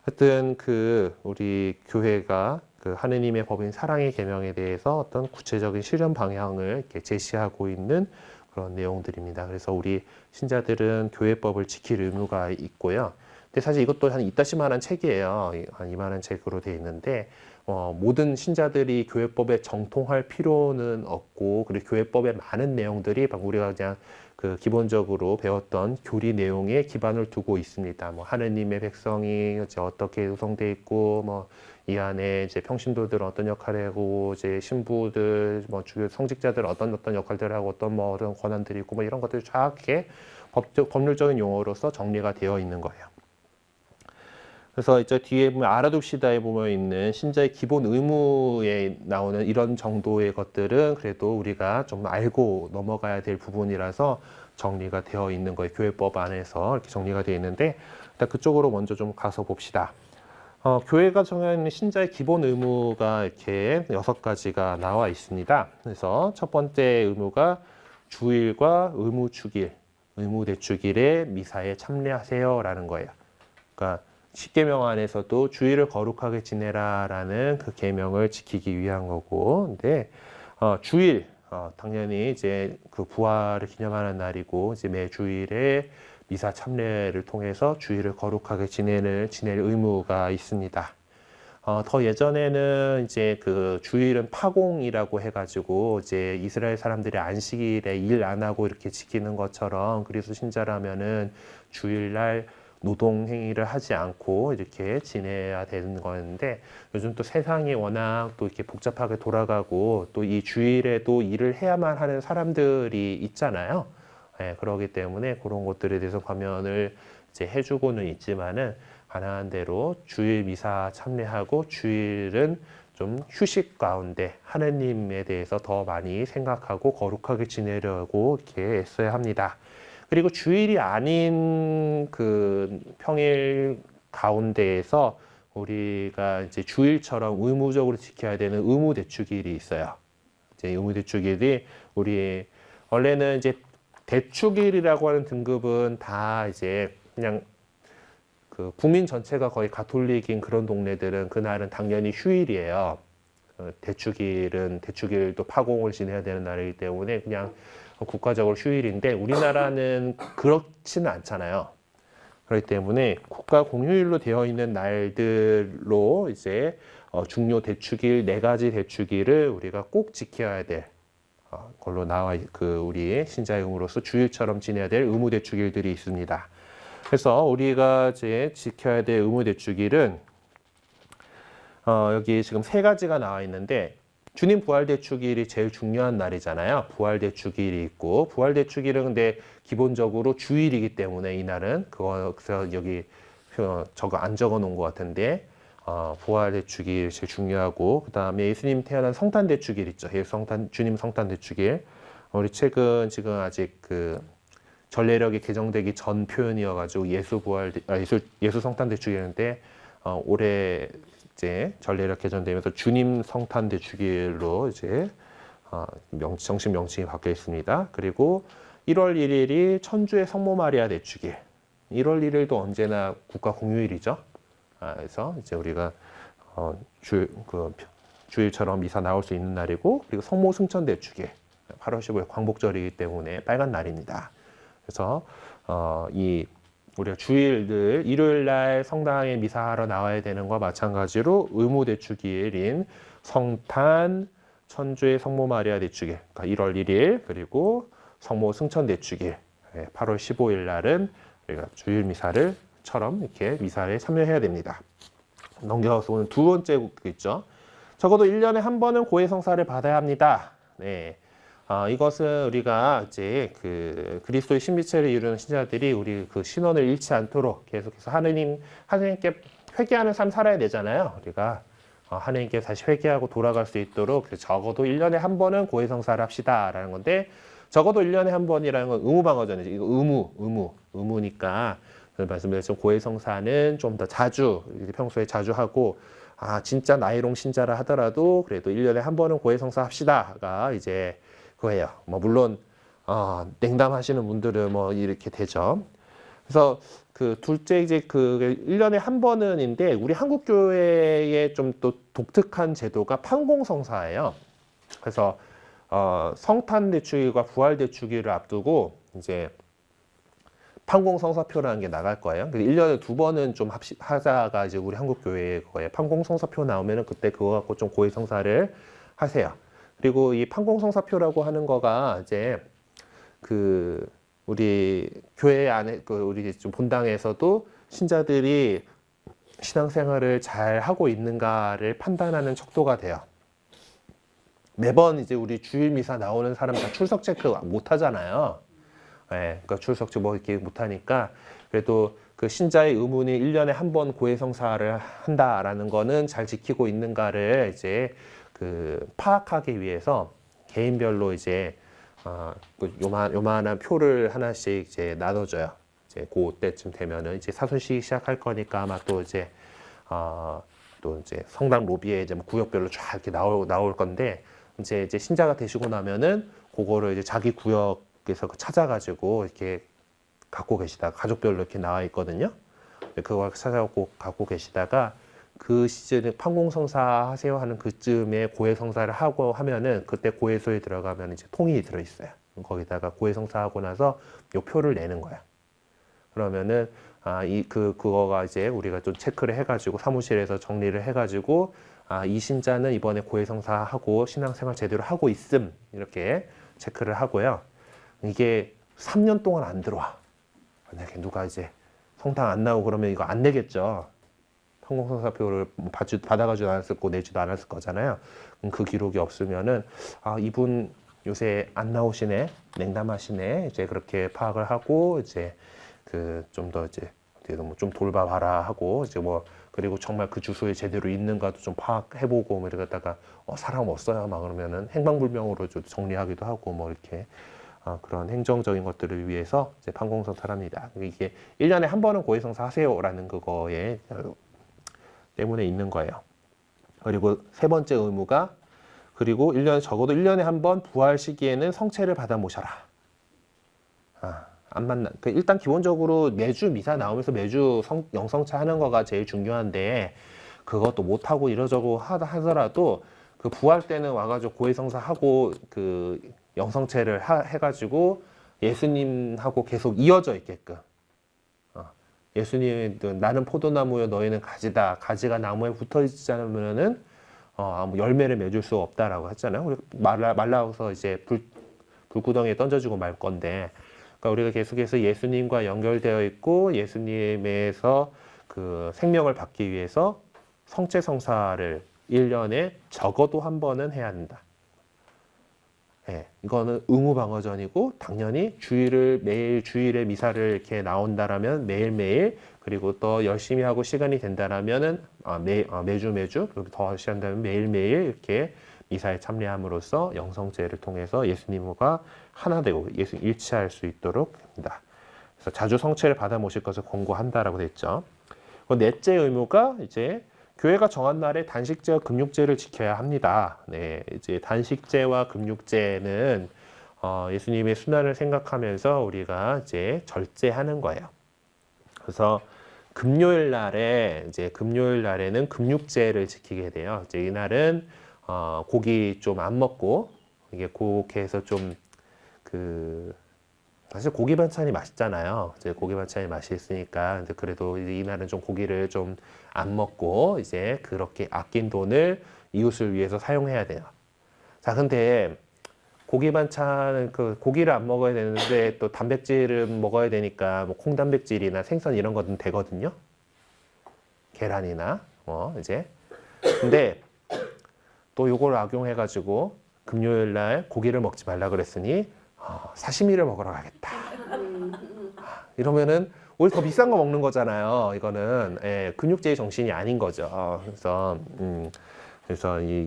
Speaker 1: 하여튼 그 우리 교회가 그 하느님의 법인 사랑의 계명에 대해서 어떤 구체적인 실현 방향을 이렇게 제시하고 있는 그런 내용들입니다. 그래서 우리 신자들은 교회법을 지킬 의무가 있고요. 근데 사실 이것도 한 이따시만한 책이에요. 한 이만한 책으로 돼 있는데 모든 신자들이 교회법에 정통할 필요는 없고 그리고 교회법의 많은 내용들이 우리가 그냥 그 기본적으로 배웠던 교리 내용에 기반을 두고 있습니다. 뭐 하느님의 백성이 이제 어떻게 구성돼 있고 뭐 이 안에 이제 평신도들은 어떤 역할을 하고 이제 신부들 뭐 주요 성직자들 어떤 역할들을 하고 어떤 뭐 어떤 권한들이 있고 뭐 이런 것들이 정확하게 법률적인 용어로서 정리가 되어 있는 거예요. 그래서 이제 뒤에 보면 알아둡시다에 보면 있는 신자의 기본 의무에 나오는 이런 정도의 것들은 그래도 우리가 좀 알고 넘어가야 될 부분이라서 정리가 되어 있는 거예요. 교회법 안에서 이렇게 정리가 되어 있는데 일단 그쪽으로 먼저 좀 가서 봅시다. 교회가 정하는 신자의 기본 의무가 이렇게 6가지가 나와 있습니다. 그래서 첫 번째 의무가 주일과 의무주일, 의무대축일에 미사에 참여하세요라는 거예요. 그러니까 십계명 안에서도 주일을 거룩하게 지내라라는 그 계명을 지키기 위한 거고, 근데 주일 당연히 이제 그 부활을 기념하는 날이고 이제 매 주일에 미사 참례를 통해서 주일을 거룩하게 지낼 의무가 있습니다. 더 예전에는 이제 그 주일은 파공이라고 해가지고 이제 이스라엘 사람들이 안식일에 일 안 하고 이렇게 지키는 것처럼 그리스도 신자라면은 주일날 노동 행위를 하지 않고 이렇게 지내야 되는 거였는데 요즘 또 세상이 워낙 또 이렇게 복잡하게 돌아가고 또 이 주일에도 일을 해야만 하는 사람들이 있잖아요. 네, 그러기 때문에 그런 것들에 대해서 감면을 이제 해주고는 있지만은 가능한 대로 주일 미사 참례하고 주일은 좀 휴식 가운데 하느님에 대해서 더 많이 생각하고 거룩하게 지내려고 이렇게 애써야 합니다. 그리고 주일이 아닌 그 평일 가운데에서 우리가 이제 주일처럼 의무적으로 지켜야 되는 의무대축일이 있어요. 이제 의무대축일이 우리 원래는 이제 대축일이라고 하는 등급은 다 이제 그냥 그 국민 전체가 거의 가톨릭인 그런 동네들은 그날은 당연히 휴일이에요. 대축일도 파공을 지내야 되는 날이기 때문에 그냥 국가적으로 휴일인데 우리나라는 그렇지는 않잖아요. 그렇기 때문에 국가 공휴일로 되어 있는 날들로 이제 중요 대축일 4가지 대축일을 우리가 꼭 지켜야 될 걸로 나와 우리 신자의 의무로서 주일처럼 지내야 될 의무 대축일들이 있습니다. 그래서 우리가 이제 지켜야 될 의무 대축일은 여기 지금 3가지가 나와 있는데 주님 부활 대축일이 제일 중요한 날이잖아요. 부활 대축일이 있고 부활 대축일은 근데 기본적으로 주일이기 때문에 이날은 그래서 여기 저거 안 적어 놓은 것 같은데 부활 대축일 제일 중요하고 그 다음에 예수님 태어난 성탄 대축일 있죠. 주님 성탄 대축일. 우리 최근 지금 아직 전례력이 개정되기 전 표현이어가지고 예수 성탄 대축일인데 올해 이제 전례력 개정되면서 주님 성탄 대축일로 이제 정식 명칭이 바뀌어 있습니다. 그리고 1월 1일이 천주의 성모 마리아 대축일. 1월 1일도 언제나 국가 공휴일이죠. 그래서 이제 우리가 주일처럼 미사 나올 수 있는 날이고 그리고 성모 승천 대축일. 8월 15일 광복절이기 때문에 빨간 날입니다. 그래서 우리가 주일들 일요일 날 성당에 미사하러 나와야 되는 것과 마찬가지로 의무 대축일인 성탄, 천주의 성모 마리아 대축일, 그러니까 1월 1일 그리고 성모 승천 대축일 8월 15일 날은 우리가 주일 미사를처럼 이렇게 미사에 참여해야 됩니다. 넘겨서 오는 두 번째 있죠. 적어도 1년에 한 번은 고해성사를 받아야 합니다. 네. 이것은 우리가 이제 그리스도의 신비체를 이루는 신자들이 우리 신원을 잃지 않도록 계속해서 하느님께 회개하는 삶 살아야 되잖아요. 우리가 하느님께 다시 회개하고 돌아갈 수 있도록 적어도 1년에 한 번은 고해성사를 합시다라는 건데 적어도 1년에 한 번이라는 건 의무방어전이죠. 이거 의무니까 말씀드렸지만 고해성사는 좀 더 자주 평소에 자주 하고 진짜 나이롱 신자라 하더라도 그래도 1년에 한 번은 고해성사 합시다가 이제 그거예요. 물론 냉담하시는 분들은 이렇게 되죠. 그래서 둘째 이제 1년에 한 번은인데 우리 한국 교회의 좀 또 독특한 제도가 판공성사예요. 그래서 성탄 대축일과 부활 대축일을 앞두고 이제 판공성사표라는 게 나갈 거예요. 1년에 2번은 좀 하자가 이제 우리 한국 교회의 거예요. 판공성사표 나오면은 그때 그거 갖고 좀 고해성사를 하세요. 그리고 이 판공성사표라고 하는 거가 이제 우리 교회 안에 우리 좀 본당에서도 신자들이 신앙생활을 잘 하고 있는가를 판단하는 척도가 돼요. 매번 이제 우리 주일 미사 나오는 사람 다 출석 체크 못 하잖아요. 네, 그러니까 출석 체크 이렇게 못 하니까 그래도 신자의 의무는 1년에 한 번 고해성사를 한다라는 거는 잘 지키고 있는가를 이제 파악하기 위해서 개인별로 이제 요만한 표를 하나씩 이제 나눠줘요. 이제 그때쯤 되면은 이제 사순식이 시작할 거니까 아마 또 이제 성당 로비에 이제 구역별로 쫙 이렇게 나올 건데 이제 신자가 되시고 나면은 그거를 이제 자기 구역에서 찾아가지고 이렇게 갖고 계시다가 가족별로 이렇게 나와 있거든요. 그걸 갖고 계시다가 그 시즌에 판공성사 하세요 하는 그쯤에 고해성사를 하고 하면은 그때 고해소에 들어가면 이제 통이 들어있어요. 거기다가 고해성사 하고 나서 요 표를 내는 거야. 그러면은 그거가 이제 우리가 좀 체크를 해가지고 사무실에서 정리를 해가지고 이 신자는 이번에 고해성사 하고 신앙생활 제대로 하고 있음 이렇게 체크를 하고요. 이게 3년 동안 안 들어와. 만약에 누가 이제 성당 안 나오고 그러면 이거 안 내겠죠. 판공성사표를 받아가지도 않았을 거 내지도 않았을 거잖아요. 그 기록이 없으면은 이분 요새 안 나오시네, 냉담하시네, 이제 그렇게 파악을 하고 이제 좀 더 이제 좀 돌봐봐라 하고 이제 그리고 정말 그 주소에 제대로 있는가도 좀 파악해보고 이러다가 사람 없어요 막 그러면은 행방불명으로 좀 정리하기도 하고 이렇게 그런 행정적인 것들을 위해서 이제 판공성사를 합니다. 이게 1년에 한 번은 고해성사 하세요라는 그거에 때문에 있는 거예요. 그리고 세 번째 의무가 그리고 적어도 1년에 한 번 부활 시기에는 성체를 받아 모셔라. 안 만나. 일단 기본적으로 매주 미사 나오면서 매주 영성차 하는 거가 제일 중요한데 그것도 못 하고 이러저러 하더라도 부활 때는 와가지고 고해성사 하고 영성체를 해가지고 예수님하고 계속 이어져 있게끔. 예수님이 나는 포도나무요 너희는 가지다. 가지가 나무에 붙어 있지 않으면은 열매를 맺을 수 없다라고 했잖아요. 그리고 말라서 이제 불구덩이에 던져주고 말 건데, 그러니까 우리가 계속해서 예수님과 연결되어 있고 예수님에서 그 생명을 받기 위해서 성체성사를 1년에 적어도 한 번은 해야 한다. 예, 이거는 의무방어전이고 당연히 매일 주일에 미사를 이렇게 나온다라면 매일매일, 그리고 또 열심히 하고 시간이 된다라면은 매주 그리고 더 시간되면 매일매일 이렇게 미사에 참여함으로써 영성제를 통해서 예수님과 하나 되고 예수 일치할 수 있도록 합니다. 그래서 자주 성체를 받아 모실 것을 권고한다라고 됐죠. 넷째 의무가 이제 교회가 정한 날에 단식제와 금육제를 지켜야 합니다. 네, 이제 단식제와 금육제는 예수님의 순환을 생각하면서 우리가 이제 절제하는 거예요. 그래서 금요일 날에는 금육제를 지키게 돼요. 이제 이날은 고기 좀 안 먹고, 이게 그렇게 해서 좀 사실 고기 반찬이 맛있잖아요. 이제 고기 반찬이 맛있으니까 그래도 이날은 좀 고기를 좀 안 먹고 이제 그렇게 아낀 돈을 이웃을 위해서 사용해야 돼요. 자, 근데 고기 반찬은 고기를 안 먹어야 되는데 또 단백질은 먹어야 되니까 뭐 콩단백질이나 생선 이런 거는 되거든요. 계란이나 이제. 근데 또 요걸 악용해가지고 금요일 날 고기를 먹지 말라 그랬으니 사시미를 먹으러 가겠다. 이러면은 오히려 더 비싼 거 먹는 거잖아요. 이거는 근육제의 정신이 아닌 거죠. 그래서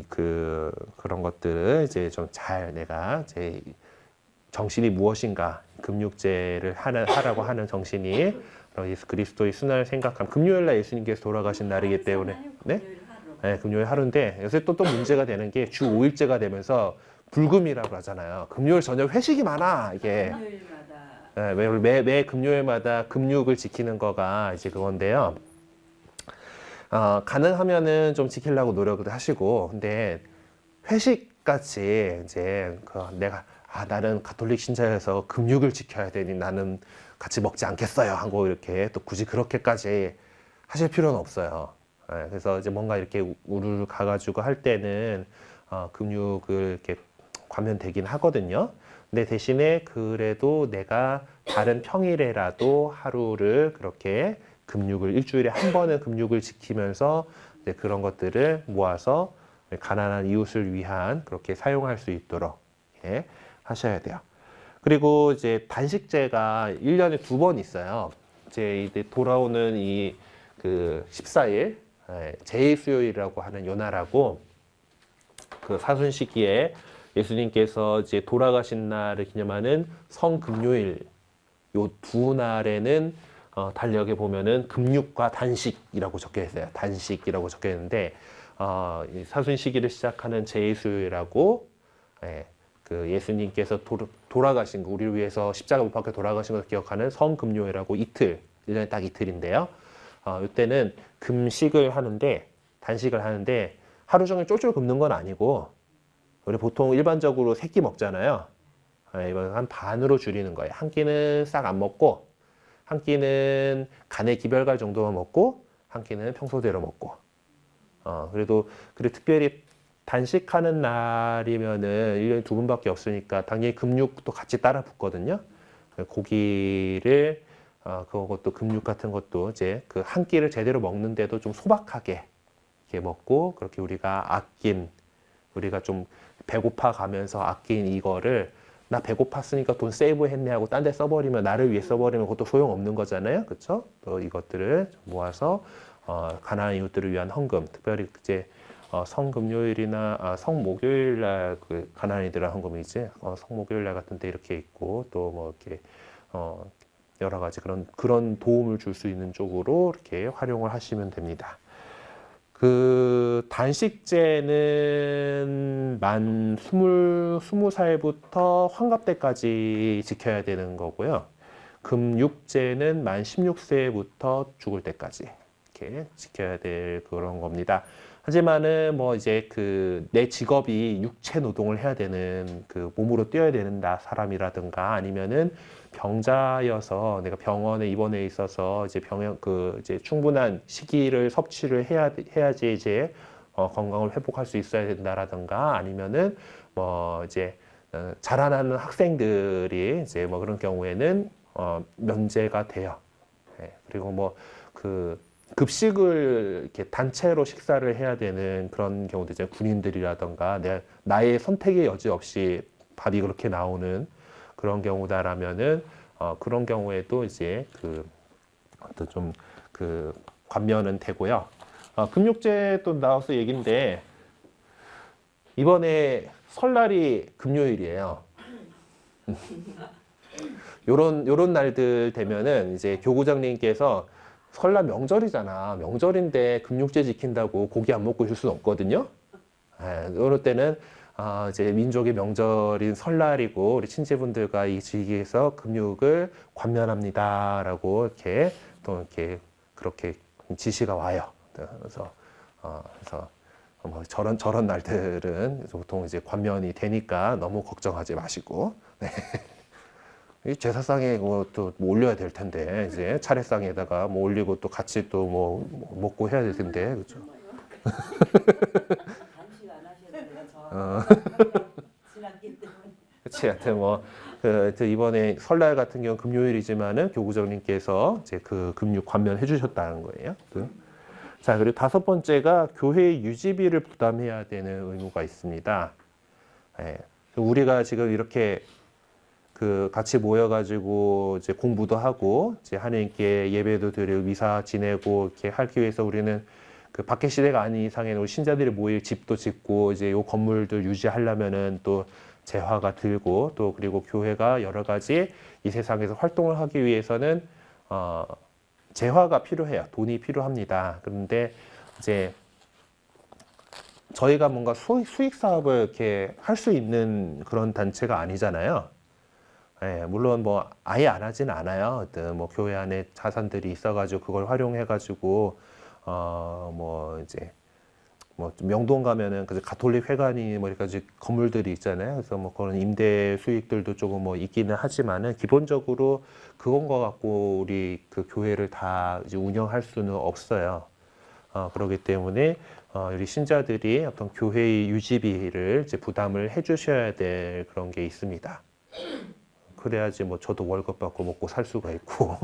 Speaker 1: 그런 것들을 이제 좀 잘 내가 제 정신이 무엇인가, 금육제를 하라고 하는 정신이 예수 그리스도의 순환을 생각한 금요일 날 예수님께서 돌아가신 날이기 때문에 네, 금요일 하루인데 요새 또 문제가 되는 게 주 5일째가 되면서 불금이라고 하잖아요. 금요일 저녁 회식이 많아, 이게. 매 금요일마다 금육을 지키는 거가 이제 그건데요. 가능하면은 좀 지키려고 노력을 하시고, 근데 회식같이 이제 나는 가톨릭 신자여서 금육을 지켜야 되니 나는 같이 먹지 않겠어요 하고 이렇게 또 굳이 그렇게까지 하실 필요는 없어요. 그래서 이제 뭔가 이렇게 우르르 가가지고 할 때는 금육을 이렇게 과면되긴 하거든요. 근데 대신에 그래도 내가 다른 평일에라도 하루를 그렇게 일주일에 한 번은 금육을 지키면서 이제 그런 것들을 모아서 가난한 이웃을 위한 그렇게 사용할 수 있도록 하셔야 돼요. 그리고 이제 단식제가 1년에 2번 있어요. 이제 돌아오는 14일 제2수요일이라고 하는 요 날하고 그 사순시기에 예수님께서 이제 돌아가신 날을 기념하는 성금요일, 요 두 날에는 달력에 보면은 금육과 단식이라고 적혀 있어요. 단식이라고 적혀 있는데 사순시기를 시작하는 제2수요일하고 그 예수님께서 돌아가신 거, 우리를 위해서 십자가 못 박혀 돌아가신 것을 기억하는 성금요일하고 1년에 딱 이틀인데요. 이때는 단식을 하는데 하루 종일 쫄쫄 굶는 건 아니고, 우리 보통 일반적으로 3끼 먹잖아요. 이번 한 반으로 줄이는 거예요. 한 끼는 싹 안 먹고, 한 끼는 간의 기별갈 정도만 먹고, 한 끼는 평소대로 먹고. 그리고 특별히 단식하는 날이면은 1년에 2번밖에 없으니까 당연히 금육도 같이 따라 붙거든요. 고기를 그것도 금육 같은 것도 이제 그 한 끼를 제대로 먹는데도 좀 소박하게 이렇게 먹고, 그렇게 우리가 좀 배고파 가면서 아낀 이거를 나 배고팠으니까 돈 세이브 했네 하고 딴 데 써버리면, 나를 위해 써버리면 그것도 소용없는 거잖아요. 그렇죠? 또 이것들을 모아서 가난한 이웃들을 위한 헌금, 특별히 이제 성금요일이나 성목요일 날 그 가난한 이들의 헌금이지, 성목요일 날 같은 데 이렇게 있고, 또 뭐 이렇게 여러 가지 그런 도움을 줄 수 있는 쪽으로 이렇게 활용을 하시면 됩니다. 그 단식제는 만 20살부터 환갑 때까지 지켜야 되는 거고요. 금육제는 만 16세부터 죽을 때까지 이렇게 지켜야 될 그런 겁니다. 하지만은 뭐 이제 그 내 직업이 육체 노동을 해야 되는 그 몸으로 뛰어야 되는 나 사람이라든가 아니면은 병자여서 내가 병원에 입원해 있어서 이제 병원 그 이제 충분한 식이를 섭취를 해야지 이제 건강을 회복할 수 있어야 된다라든가 아니면은 뭐 이제 자라나는 학생들이 이제 뭐 그런 경우에는 면제가 돼요. 예, 그리고 뭐 그 급식을 이렇게 단체로 식사를 해야 되는 그런 경우도 이제 군인들이라던가 나의 선택의 여지 없이 밥이 그렇게 나오는 그런 경우다라면은 그런 경우에도 이제 그 어떤 좀 그 관면은 되고요. 금육제 또 나와서 얘긴데 이번에 설날이 금요일이에요. 요런 날들 되면은 이제 교구장님께서 설날 명절이잖아. 명절인데 금육제 지킨다고 고기 안 먹고 있을 수는 없거든요. 이럴 때는 이제 민족의 명절인 설날이고 우리 친지분들과 이 지기에서 금육을 관면합니다라고 이렇게 또 이렇게 그렇게 지시가 와요. 그래서 뭐 저런 날들은 보통 이제 관면이 되니까 너무 걱정하지 마시고. 네. 이 제사상에 또 뭐 올려야 될 텐데 이제 차례상에다가 뭐 올리고 또 같이 또 뭐 먹고 해야 될 텐데 그렇죠.
Speaker 2: 단식 안 하셔도 돼요. 저 지났기 때문에.
Speaker 1: 그렇지. 하여튼 그 이번에 설날 같은 경우 금요일이지만은 교구장님께서 이제 그 금육 관면해 주셨다는 거예요. 자, 그리고 다섯 번째가 교회 유지비를 부담해야 되는 의무가 있습니다. 예. 우리가 지금 이렇게 그 같이 모여가지고 이제 공부도 하고 이제 하나님께 예배도 드리고 미사 지내고 이렇게 하기 위해서 우리는 그 밖의 시대가 아닌 이상에는 우리 신자들이 모일 집도 짓고 이제 요 건물들 유지하려면은 또 재화가 들고 또 그리고 교회가 여러 가지 이 세상에서 활동을 하기 위해서는 재화가 필요해요. 돈이 필요합니다. 그런데 이제 저희가 뭔가 수익 사업을 이렇게 할 수 있는 그런 단체가 아니잖아요. 예, 물론 뭐 아예 안 하진 않아요. 뭐 교회 안에 자산들이 있어가지고 그걸 활용해가지고 뭐 이제 뭐 명동 가면은 그 가톨릭 회관이 뭐 이렇게 건물들이 있잖아요. 그래서 뭐 그런 임대 수익들도 조금 뭐 있기는 하지만은 기본적으로 그건거 갖고 우리 그 교회를 다 이제 운영할 수는 없어요. 그렇기 때문에 우리 신자들이 어떤 교회의 유지비를 이제 부담을 해주셔야 될 그런 게 있습니다. 그래야지 뭐 저도 월급 받고 먹고 살 수가 있고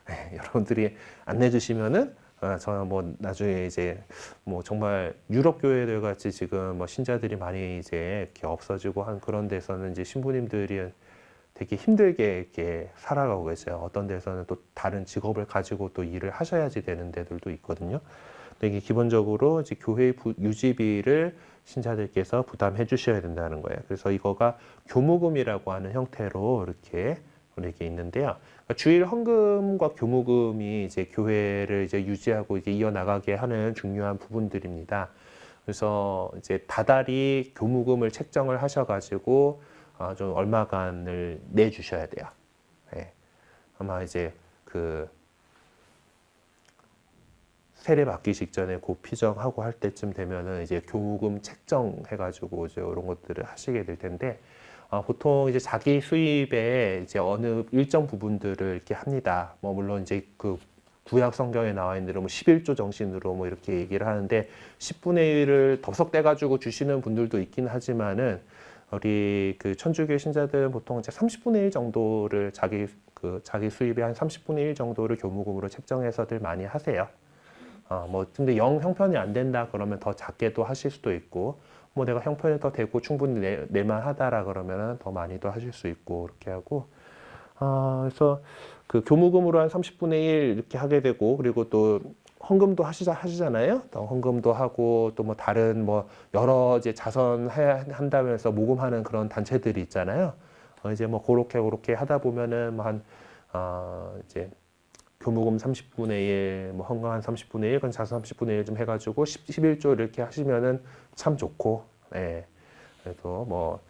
Speaker 1: 네, 여러분들이 안 내주시면은 저는 뭐 나중에 이제 뭐 정말 유럽 교회들 같이 지금 뭐 신자들이 많이 이제 이렇게 없어지고 한 그런 데서는 이제 신부님들이 되게 힘들게 이렇게 살아가고 계세요. 어떤 데서는 또 다른 직업을 가지고 또 일을 하셔야지 되는 데들도 있거든요. 근데 이게 기본적으로 이제 교회 유지비를 신자들께서 부담해 주셔야 된다는 거예요. 그래서 이거가 교무금이라고 하는 형태로 이렇게 있는데요. 그러니까 주일 헌금과 교무금이 이제 교회를 이제 유지하고 이제 이어나가게 하는 중요한 부분들입니다. 그래서 이제 다달이 교무금을 책정을 하셔가지고 좀 얼마간을 내주셔야 돼요. 네. 아마 이제 그 세례 받기 직전에 그 피정하고 할 때쯤 되면은 이제 교무금 책정해가지고 이제 이런 것들을 하시게 될 텐데 보통 이제 자기 수입에 이제 어느 일정 부분들을 이렇게 합니다. 뭐 물론 이제 그 구약 성경에 나와 있는 대로 뭐 11조 정신으로 뭐 이렇게 얘기를 하는데 10분의 1을 더석떼가지고 주시는 분들도 있긴 하지만은 우리 그 천주교 신자들은 보통 이제 30분의 1 정도를 자기 수입의 한 30분의 1 정도를 교무금으로 책정해서들 많이 하세요. 뭐 근데 영 형편이 안 된다 그러면 더 작게도 하실 수도 있고 뭐 내가 형편이 더 되고 충분히 내만하다라 그러면은 더 많이도 하실 수 있고 그렇게 하고 그래서 그 교무금으로 한 30분의 1 이렇게 하게 되고 그리고 또 헌금도 하시잖아요. 또 헌금도 하고 또 뭐 다른 뭐 여러 이제 자선 한다면서 모금하는 그런 단체들이 있잖아요. 이제 뭐 그렇게 하다 보면은 뭐 한 이제 교무금 30분의 1, 뭐 헌금 한 30분의 1, 그건 자선 30분의 1 좀 해가지고 11조 이렇게 하시면은 참 좋고, 예. 그래도 뭐,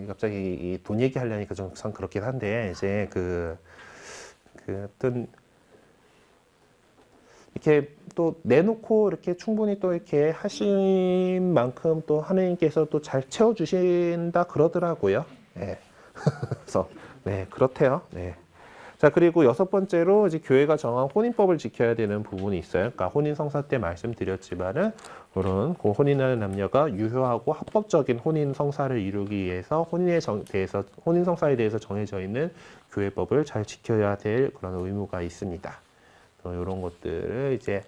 Speaker 1: 갑자기 이 돈 얘기하려니까 좀 참 그렇긴 한데, 이제 어떤, 이렇게 또 내놓고 이렇게 충분히 또 이렇게 하신 만큼 또 하느님께서 또 잘 채워주신다 그러더라고요. 네. 그래서 네 그렇대요. 네. 자 그리고 여섯 번째로 이제 교회가 정한 혼인법을 지켜야 되는 부분이 있어요. 그러니까 혼인 성사 때 말씀드렸지만은 그런 그 혼인하는 남녀가 유효하고 합법적인 혼인 성사를 이루기 위해서 대해서 혼인 성사에 대해서 정해져 있는 교회법을 잘 지켜야 될 그런 의무가 있습니다. 이런 것들을 이제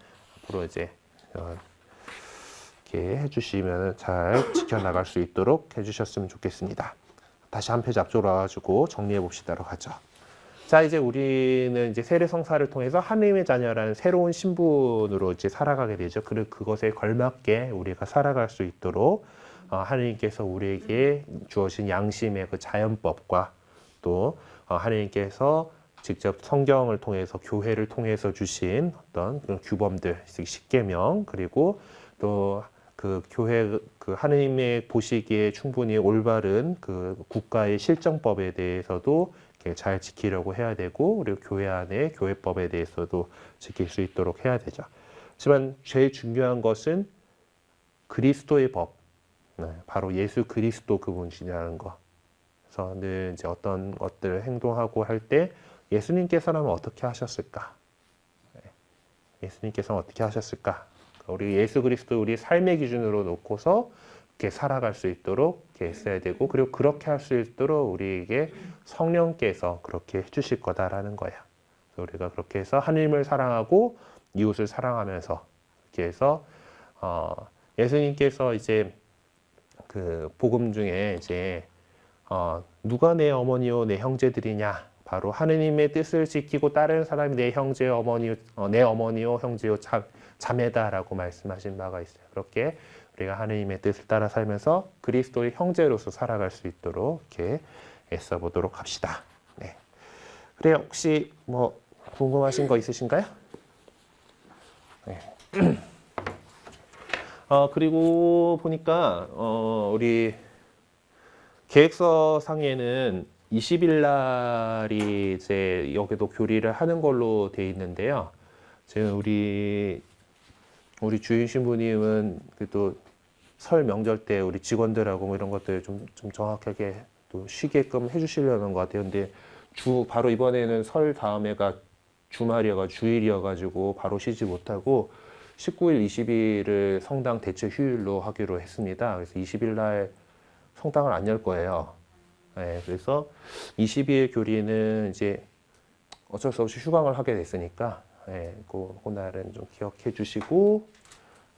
Speaker 1: 앞으로 이제 이렇게 해주시면 잘 지켜나갈 수 있도록 해주셨으면 좋겠습니다. 다시 한 페이지 앞쪽으로 와가지고 정리해 봅시다로 가죠. 자, 이제 우리는 이제 세례 성사를 통해서 하느님의 자녀라는 새로운 신분으로 이제 살아가게 되죠. 그리고 그것에 걸맞게 우리가 살아갈 수 있도록 하느님께서 우리에게 주어진 양심의 그 자연법과 또 하느님께서 직접 성경을 통해서 교회를 통해서 주신 어떤 그런 규범들, 십계명 그리고 또 그 교회 그 하느님의 보시기에 충분히 올바른 그 국가의 실정법에 대해서도 잘 지키려고 해야 되고 그리고 교회 안에 교회법에 대해서도 지킬 수 있도록 해야 되죠. 하지만 제일 중요한 것은 그리스도의 법, 바로 예수 그리스도 그분이라는 거. 그래서 늘 이제 어떤 것들을 행동하고 할 때 예수님께서는 어떻게 하셨을까? 예수님께서는 어떻게 하셨을까? 우리 예수 그리스도 우리 삶의 기준으로 놓고서 이렇게 살아갈 수 있도록 이렇게 했어야 되고 그리고 그렇게 할 수 있도록 우리에게 성령께서 그렇게 해주실 거다라는 거야. 그래서 우리가 그렇게 해서 하나님을 사랑하고 이웃을 사랑하면서 이렇게 해서 예수님께서 이제 그 복음 중에 이제 누가 내 어머니요 내 형제들이냐 바로 하느님의 뜻을 지키고 따르는 사람이 내 형제 어머니 내 어머니요 형제요 자매다라고 말씀하신 바가 있어요. 그렇게 우리가 하느님의 뜻을 따라 살면서 그리스도의 형제로서 살아갈 수 있도록 이렇게 애써 보도록 합시다. 네. 그래요. 혹시 뭐 궁금하신 거 있으신가요? 네. 그리고 보니까 우리 계획서 상에는 20일 날이 이제 여기도 교리를 하는 걸로 돼 있는데요. 지금 우리 주인 신부님은 그래도 설 명절 때 우리 직원들하고 뭐 이런 것들 좀 정확하게 또 쉬게끔 해주시려는 것 같아요. 근데 바로 이번에는 설 다음에가 주일이어가지고 바로 쉬지 못하고 19일, 20일을 성당 대체 휴일로 하기로 했습니다. 그래서 20일 날 성당을 안 열 거예요. 네, 그래서 20일 교리는 이제 어쩔 수 없이 휴강을 하게 됐으니까 네, 그날은 좀 기억해 주시고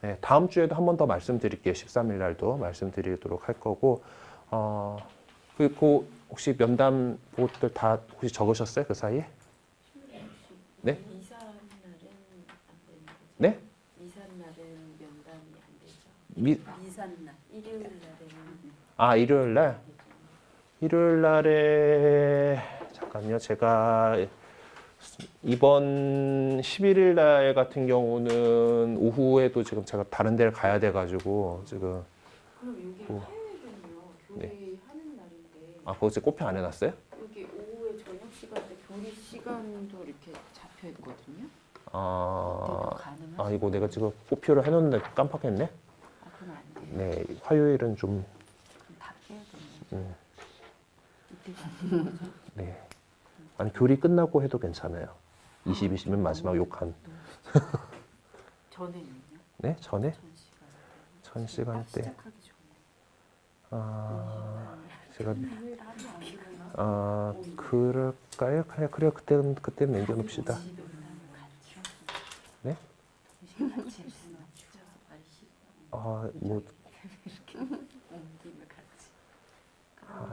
Speaker 1: 네, 다음 주에도 한 번 더 말씀드릴게요. 13일 날도 말씀드리도록 할 거고 그리고 혹시 면담 그것들 다 혹시 적으셨어요? 그 사이에? 네?
Speaker 2: 이사 날은 안 되는 거죠?
Speaker 1: 네?
Speaker 2: 이사 날은 면담이 안 되죠.
Speaker 3: 이삿날.
Speaker 2: 일요일 날에는
Speaker 1: 일요일 날? 일요일 날에 잠깐요. 제가 이번 11일 날 같은 경우는 오후에도 지금 제가 다른 데를 가야 돼 가지고 지금
Speaker 2: 그럼 여기
Speaker 1: 뭐,
Speaker 2: 화요일은요 교회 하는 날인데
Speaker 1: 그거 제 코피 안 해놨어요?
Speaker 2: 여기 오후에 저녁 시간 때 교리 시간도 이렇게 잡혀 있거든요.
Speaker 1: 아,
Speaker 2: 가능하죠?
Speaker 1: 이거 내가 지금 코피를 해놓는데 깜빡했네.
Speaker 2: 그럼 안 돼요.
Speaker 1: 네, 화요일은 좀
Speaker 2: 그럼 다 빼야겠네요. 이때가 안 되는 거죠?
Speaker 1: 네. 아니 교리 끝나고 해도 괜찮아요. 20이시면 마지막 욕한.
Speaker 2: 전에는요?
Speaker 1: 네, 전에
Speaker 2: 전 시간 때.
Speaker 1: 전 시간 때.
Speaker 2: 시작하기 전에.
Speaker 1: 제가
Speaker 2: 왜
Speaker 1: 그럴까요? 그래 그때는 남겨놓읍시다. 네? 뭐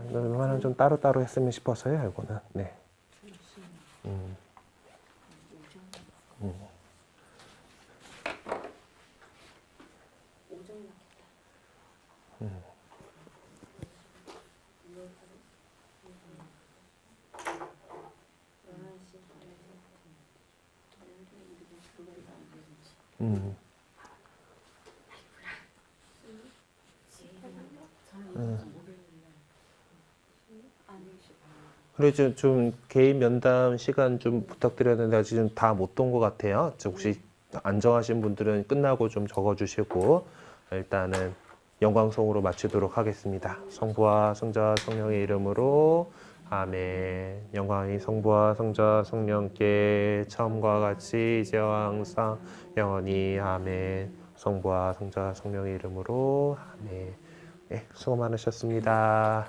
Speaker 1: 이거 웬만하면 좀 따로따로 했으면 싶어서요. 이거는 네. 그래서 좀 개인 면담 시간 좀 부탁드렸는데 아직 좀 다 못 온 것 같아요. 혹시 안 정하신 분들은 끝나고 좀 적어주시고 일단은 영광송으로 마치도록 하겠습니다. 성부와 성자와 성령의 이름으로 아멘. 영광이 성부와 성자 성령께 처음과 같이 이제와 항상 영원히 아멘. 성부와 성자 성령의 이름으로 아멘. 네, 수고 많으셨습니다.